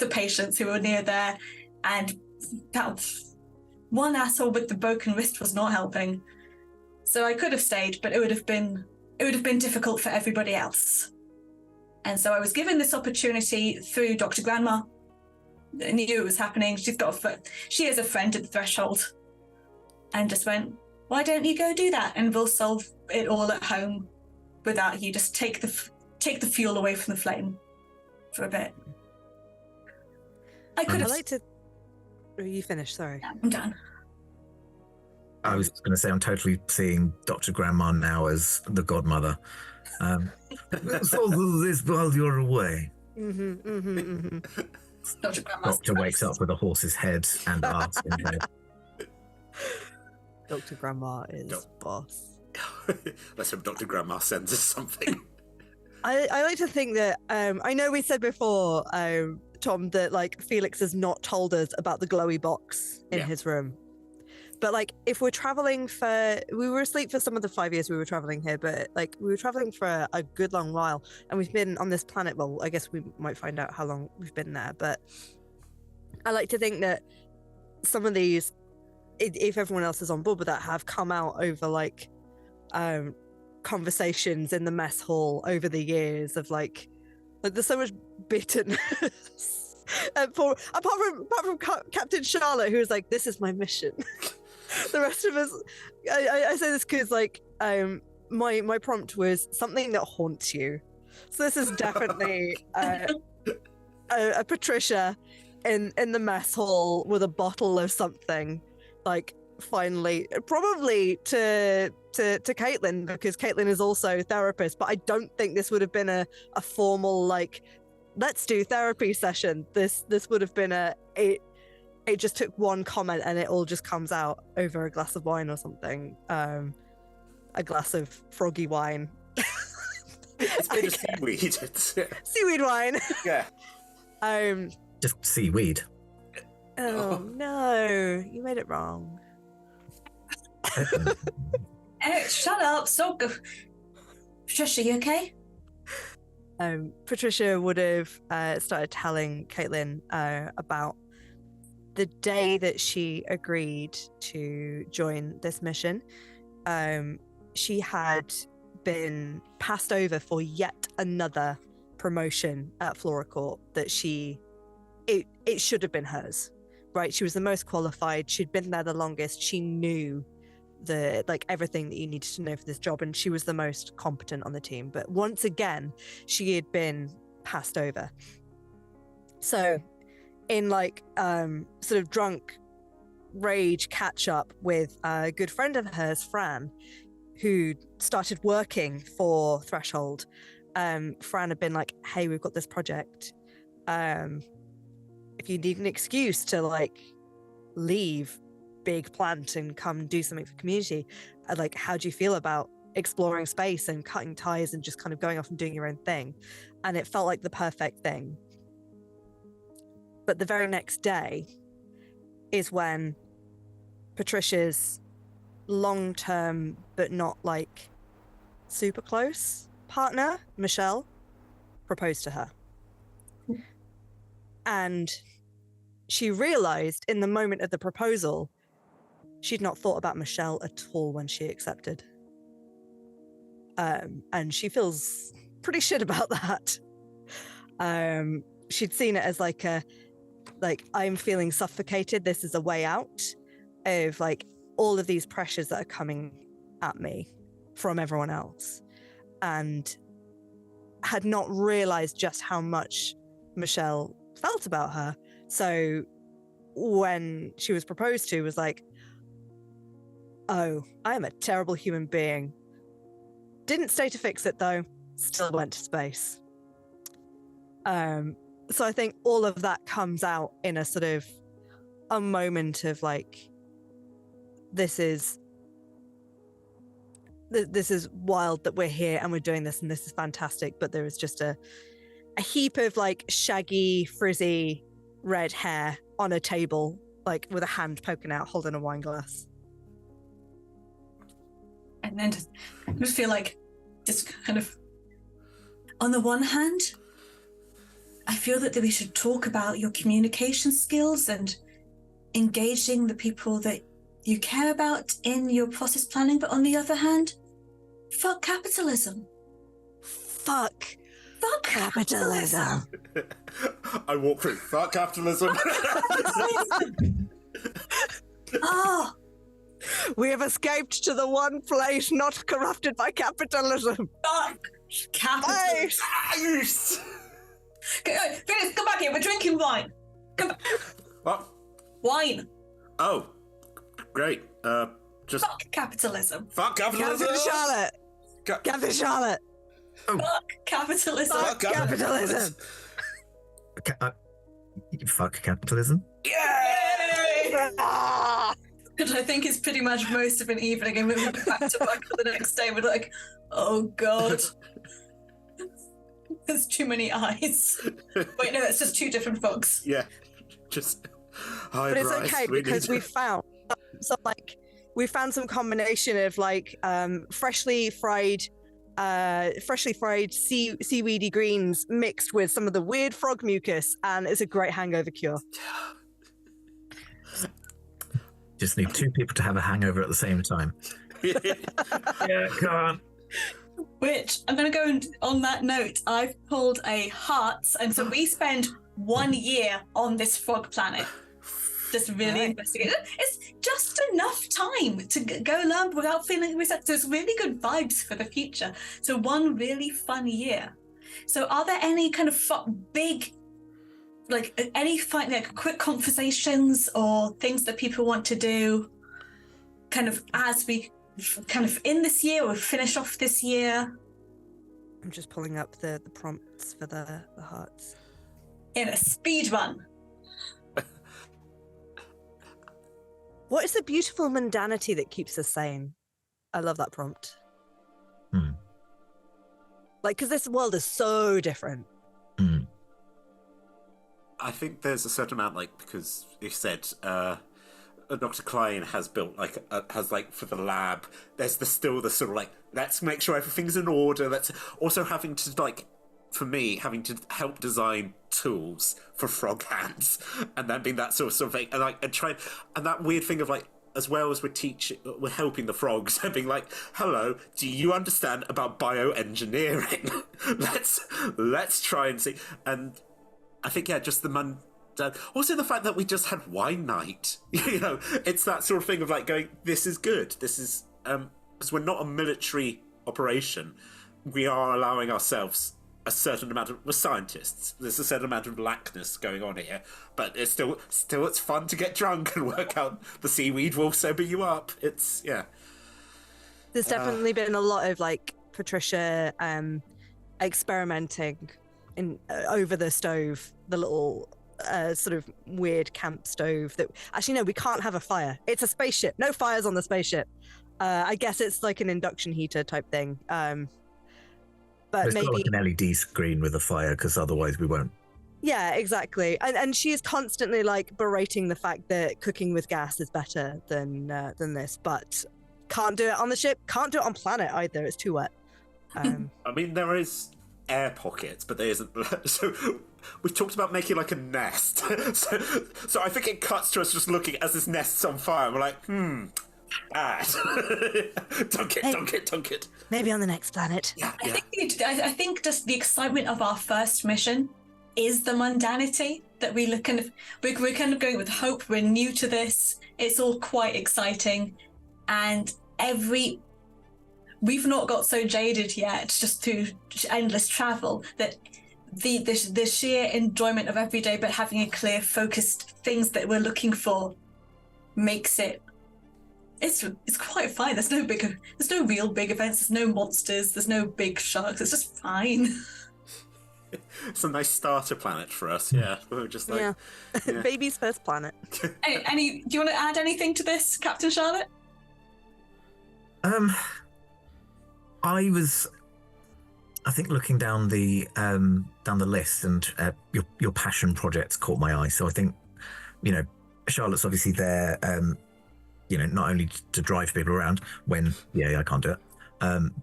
patients who were near there. And that one asshole with the broken wrist was not helping. So I could have stayed, but it would have been difficult for everybody else. And so I was given this opportunity through Dr. Grandma. I knew it was happening. She has a friend at the threshold, and just went, "Why don't you go do that? And we'll solve it all at home without you. Just take the fuel away from the flame for a bit." I could have. I'd like to. Oh, you finished, sorry. Yeah, I'm done. I was going to say I'm totally seeing Dr. Grandma now as the godmother. Solve all this while you're away. Dr. Grandma's Doctor wakes up with a horse's head and arse in head. Dr. Grandma is boss. Let's hope Dr. Grandma sends us something. I like to think that I know we said before, Tom, that like Felix has not told us about the glowy box in his room. But like if we're traveling we were asleep for some of the 5 years we were traveling here, but like we were traveling for a good long while, and we've been on this planet. Well, I guess we might find out how long we've been there, but I like to think that some of these, if everyone else is on board with that, have come out over like conversations in the mess hall over the years of like there's so much bitterness. Apart from Captain Charlotte, who was like, "This is my mission." The rest of us, I say this because like my prompt was something that haunts you. So this is definitely a Patricia in the mess hall with a bottle of something, like finally, probably to Caitlin, because Caitlin is also a therapist, but I don't think this would have been a formal like let's do therapy session. This would have been it just took one comment and it all just comes out over a glass of wine or something. A glass of froggy wine. It's made of seaweed. Seaweed wine. Yeah. Just seaweed. Oh no, you made it wrong. Eric, shut up. So good. Patricia, you okay? Patricia would have started telling Caitlin about the day that she agreed to join this mission. She had been passed over for yet another promotion at Floracourt that it should have been hers, right? She was the most qualified. She'd been there the longest. She knew everything that you needed to know for this job, and she was the most competent on the team. But once again, she had been passed over. So in sort of drunk rage catch up with a good friend of hers, Fran, who started working for Threshold. Fran had been like, "Hey, we've got this project. If you need an excuse to like leave big plant and come do something for community, like how do you feel about exploring space and cutting ties and just kind of going off and doing your own thing?" And it felt like the perfect thing. But the very next day is when Patricia's long-term but not like super close partner, Michelle, proposed to her. And she realized in the moment of the proposal, she'd not thought about Michelle at all when she accepted. And she feels pretty shit about that. She'd seen it as like I'm feeling suffocated. This is a way out of like all of these pressures that are coming at me from everyone else, and had not realized just how much Michelle felt about her. So when she was proposed to, was like, "Oh, I am a terrible human being." Didn't stay to fix it though, still went to space. So I think all of that comes out in a sort of a moment of like, this is wild that we're here and we're doing this and this is fantastic, but there is just a heap of like shaggy, frizzy red hair on a table, like with a hand poking out holding a wine glass. And then I just feel like, just kind of, on the one hand, I feel that we should talk about your communication skills and engaging the people that you care about in your process planning. But on the other hand, fuck capitalism. Fuck Fuck capitalism. I walk through. Fuck capitalism. Oh, We have escaped to the one place not corrupted by capitalism. fuck capitalism. Nice. Felix, come back here. We're drinking wine. Come back. What? Wine. Oh, great. Just Fuck capitalism. fuck capitalism. Captain Charlotte. Captain Charlotte. Fuck capitalism. Fuck capitalism. Fuck capitalism. Yay! Ah! Which I think is pretty much most of an evening, and we're back to work for the next day. We're like, oh god, there's too many eyes. Wait, no, it's just two different folks. Yeah, just hide But it's rice. okay because need- we found some combination of like freshly fried seaweedy greens mixed with some of the weird frog mucus, and it's a great hangover cure. Just need two people to have a hangover at the same time. Yeah, come on. Which I'm going to go on that note. I've pulled a hearts, and so we spend 1 year on this frog planet. Just really investigating. It's just enough time to go learn without feeling reset. So it's really good vibes for the future. So 1 really fun year. So are there any kind of big, like any quick conversations or things that people want to do kind of as we kind of in this year or finish off this year? I'm just pulling up the prompts for the hearts. In a speed run. What is the beautiful mundanity that keeps us sane? I love that prompt. Like, because this world is so different. I think there's a certain amount, like, because you said Dr. Klein has built, like, for the lab, there's still the sort of, like, let's make sure everything's in order. Let's also having to, like, for me, having to help design tools for frog hands, and then being that sort of thing, and like, and that weird thing of like, as well as we're helping the frogs, and being like, hello, do you understand about bioengineering? let's try and see. And I think just the also the fact that we just had wine night. It's that sort of thing of like going, this is good. This is because we're not a military operation. We are allowing ourselves a certain amount of, we're scientists. There's a certain amount of lackness going on here, but it's still it's fun to get drunk and work out the seaweed will sober you up. It's There's definitely been a lot of like Patricia experimenting in over the stove, the little sort of weird camp stove that actually no, we can't have a fire. It's a spaceship. No fires on the spaceship. I guess it's like an induction heater type thing. But It's maybe not like an LED screen with a fire, because otherwise we won't. Yeah, exactly. And she is constantly like berating the fact that cooking with gas is better than this, but can't do it on the ship, can't do it on planet either. It's too wet. I mean, there is air pockets, but there isn't. So we've talked about making like a nest. so I think it cuts to us just looking as this nest's on fire. And we're like, bad. Dunk it. Maybe on the next planet. Yeah. I think just the excitement of our first mission is the mundanity that we're kind of going with hope. We're new to this. It's all quite exciting, and we've not got so jaded yet, just through endless travel, that the sheer enjoyment of every day, but having a clear, focused things that we're looking for, makes it. It's quite fine. There's no real big events. There's no monsters. There's no big sharks. It's just fine. It's a nice starter planet for us. Yeah, we're just like, yeah. Baby's first planet. Do you want to add anything to this, Captain Charlotte? I think looking down the list, and your passion projects caught my eye. So I think, Charlotte's obviously there. not only to drive people around when I can't do it,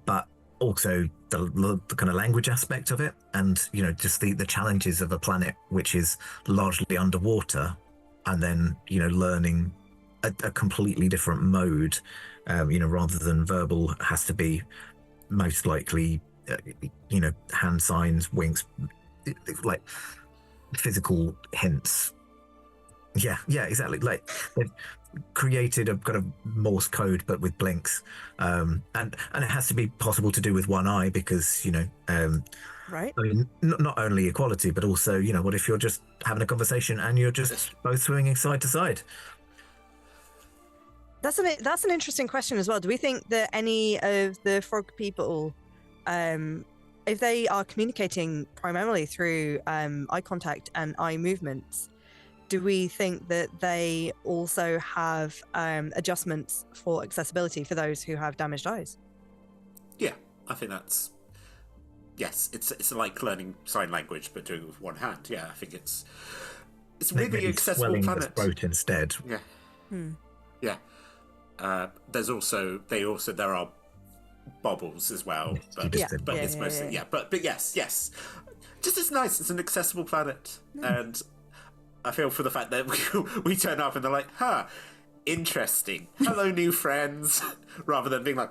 but also the kind of language aspect of it, and just the challenges of a planet which is largely underwater, and then learning a completely different mode, rather than verbal, has to be most likely hand signs, winks, like physical hints. Yeah, exactly. Like they've created a kind of Morse code, but with blinks, and it has to be possible to do with one eye because Right. I mean, not only equality, but also what if you're just having a conversation and you're just both swinging side to side? That's an interesting question as well. Do we think that any of the frog people, if they are communicating primarily through eye contact and eye movements, do we think that they also have adjustments for accessibility for those who have damaged eyes? Yeah, I think that's... Yes, it's like learning sign language, but doing it with one hand. Yeah, I think it's really accessible planet. The throat instead. Yeah. Yeah. There are bobbles as well, but it's mostly but yes, just it's nice. It's an accessible planet, and I feel for the fact that we turn up and they're like, interesting, hello new friends, rather than being like,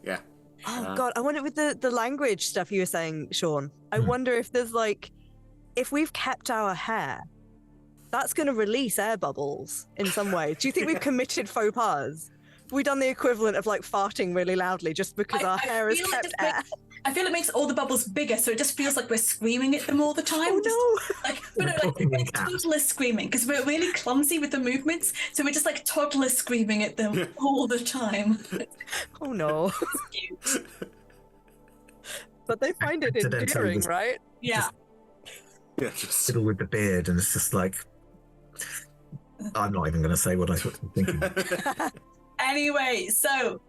yeah. Oh God, I wonder with the language stuff you were saying, Sean, I wonder if there's if we've kept our hair, that's going to release air bubbles in some way. Do you think we've committed faux pas? Have we done the equivalent of farting really loudly just because our hair is kept air? I feel it makes all the bubbles bigger, so it just feels like we're screaming at them all the time. Oh no! Toddler screaming, because we're really clumsy with the movements, so we're just like toddler screaming at them all the time. Oh no! Cute. But they find it endearing, right? Yeah. Just fiddle with the beard, and it's just like, I'm not even going to say what I was thinking. Anyway, so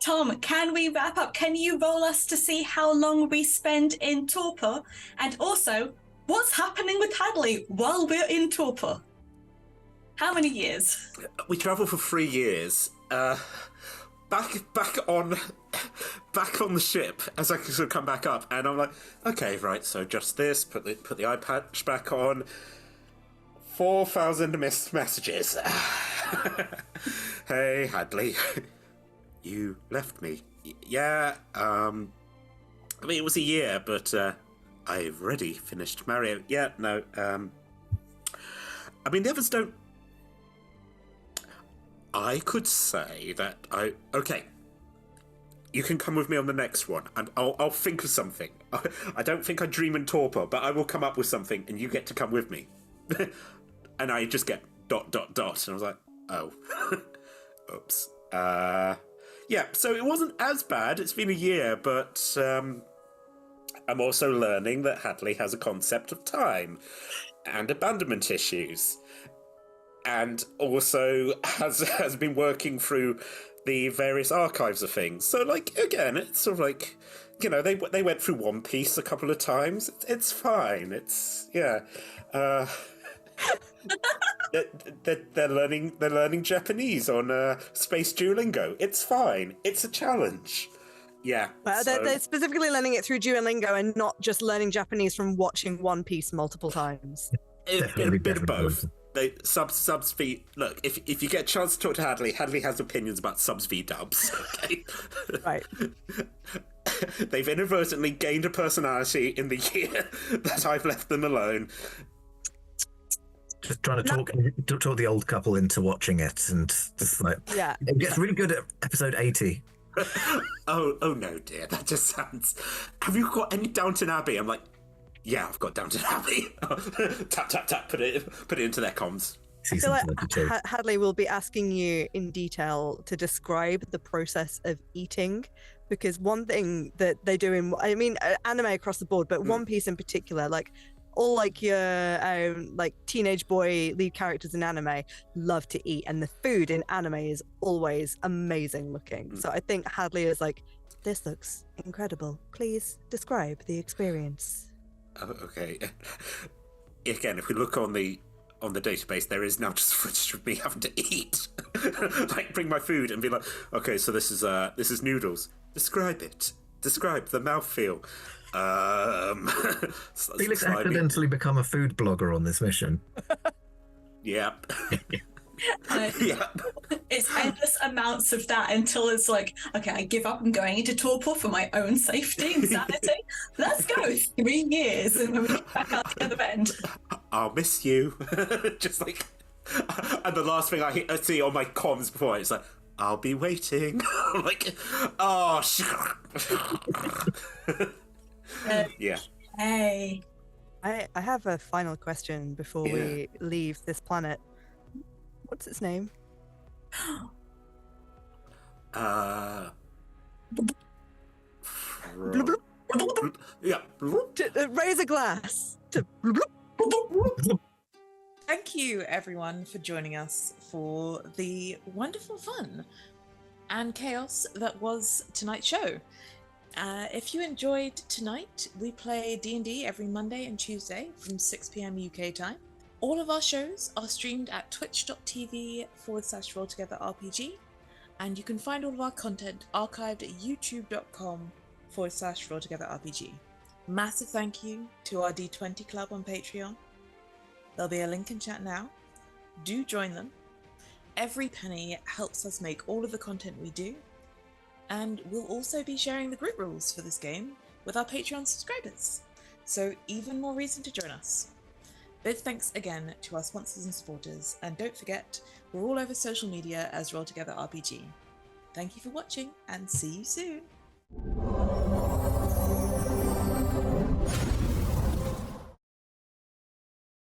Tom, can we wrap up? Can you roll us to see how long we spend in torpor, and also what's happening with Hadley while we're in torpor? How many years? We travel for 3 years. Back on the ship as I sort of come back up, and I'm like, okay, right. So just this. Put the eye patch back on. 4,000 missed messages. Hey, Hadley, you left me. Yeah. I mean, it was a year, but I've already finished Mario. Yeah. No. I mean, the others don't. I could say that okay, you can come with me on the next one, and I'll think of something. I don't think I dream in torpor, but I will come up with something, and you get to come with me. And I just get ... And I was like, oh, oops. Yeah, so it wasn't as bad. It's been a year, but I'm also learning that Hadley has a concept of time and abandonment issues. And also has been working through the various archives of things. So, again, it's sort of they went through One Piece a couple of times. It's fine. It's they're learning Japanese on Space Duolingo. It's fine. It's a challenge. Yeah. Well, they're specifically learning it through Duolingo and not just learning Japanese from watching One Piece multiple times. A bit of both. Subs v. Look, if you get a chance to talk to Hadley has opinions about subs v dubs. Okay? Right. They've inadvertently gained a personality in the year that I've left them alone. Just trying to talk the old couple into watching it, and just it gets really good at episode 80. oh no, dear, that just sounds. Have you got any Downton Abbey? I'm like, yeah, I've got Downton Abbey. Tap tap tap. Put it into their comms. I feel like Hadley will be asking you in detail to describe the process of eating, because one thing that they do anime across the board, but One Piece in particular, all your teenage boy lead characters in anime love to eat, and the food in anime is always amazing looking. So I think Hadley is like, this looks incredible. Please describe the experience. Oh, okay. Again, if we look on the on the database, there is now just footage of me having to eat. Like, bring my food and be like, okay, so this is noodles. Describe it. Describe the mouthfeel. Felix accidentally become a food blogger on this mission. Yep. Yep. It's endless amounts of that until it's like, okay, I give up. I'm going into torpor for my own safety and sanity. Let's go 3 years and we'll get back out the other end. I'll miss you. Just like, and the last thing I see on my comms before it's like, I'll be waiting. I'm like, oh shit. Yeah. Hey. I have a final question before we leave this planet. What's its name? Yeah. Raise a glass. Thank you, everyone, for joining us for the wonderful fun and chaos that was tonight's show. If you enjoyed tonight, we play D&D every Monday and Tuesday from 6 p.m. UK time. All of our shows are streamed at twitch.tv/rolltogetherrpg, and you can find all of our content archived at youtube.com/rolltogetherrpg. Massive thank you to our D20 Club on Patreon. There'll be a link in chat now. Do join them. Every penny helps us make all of the content we do, and we'll also be sharing the group rules for this game with our Patreon subscribers, so even more reason to join us. Big thanks again to our sponsors and supporters, and don't forget, we're all over social media as Roll Together RPG. Thank you for watching, and see you soon!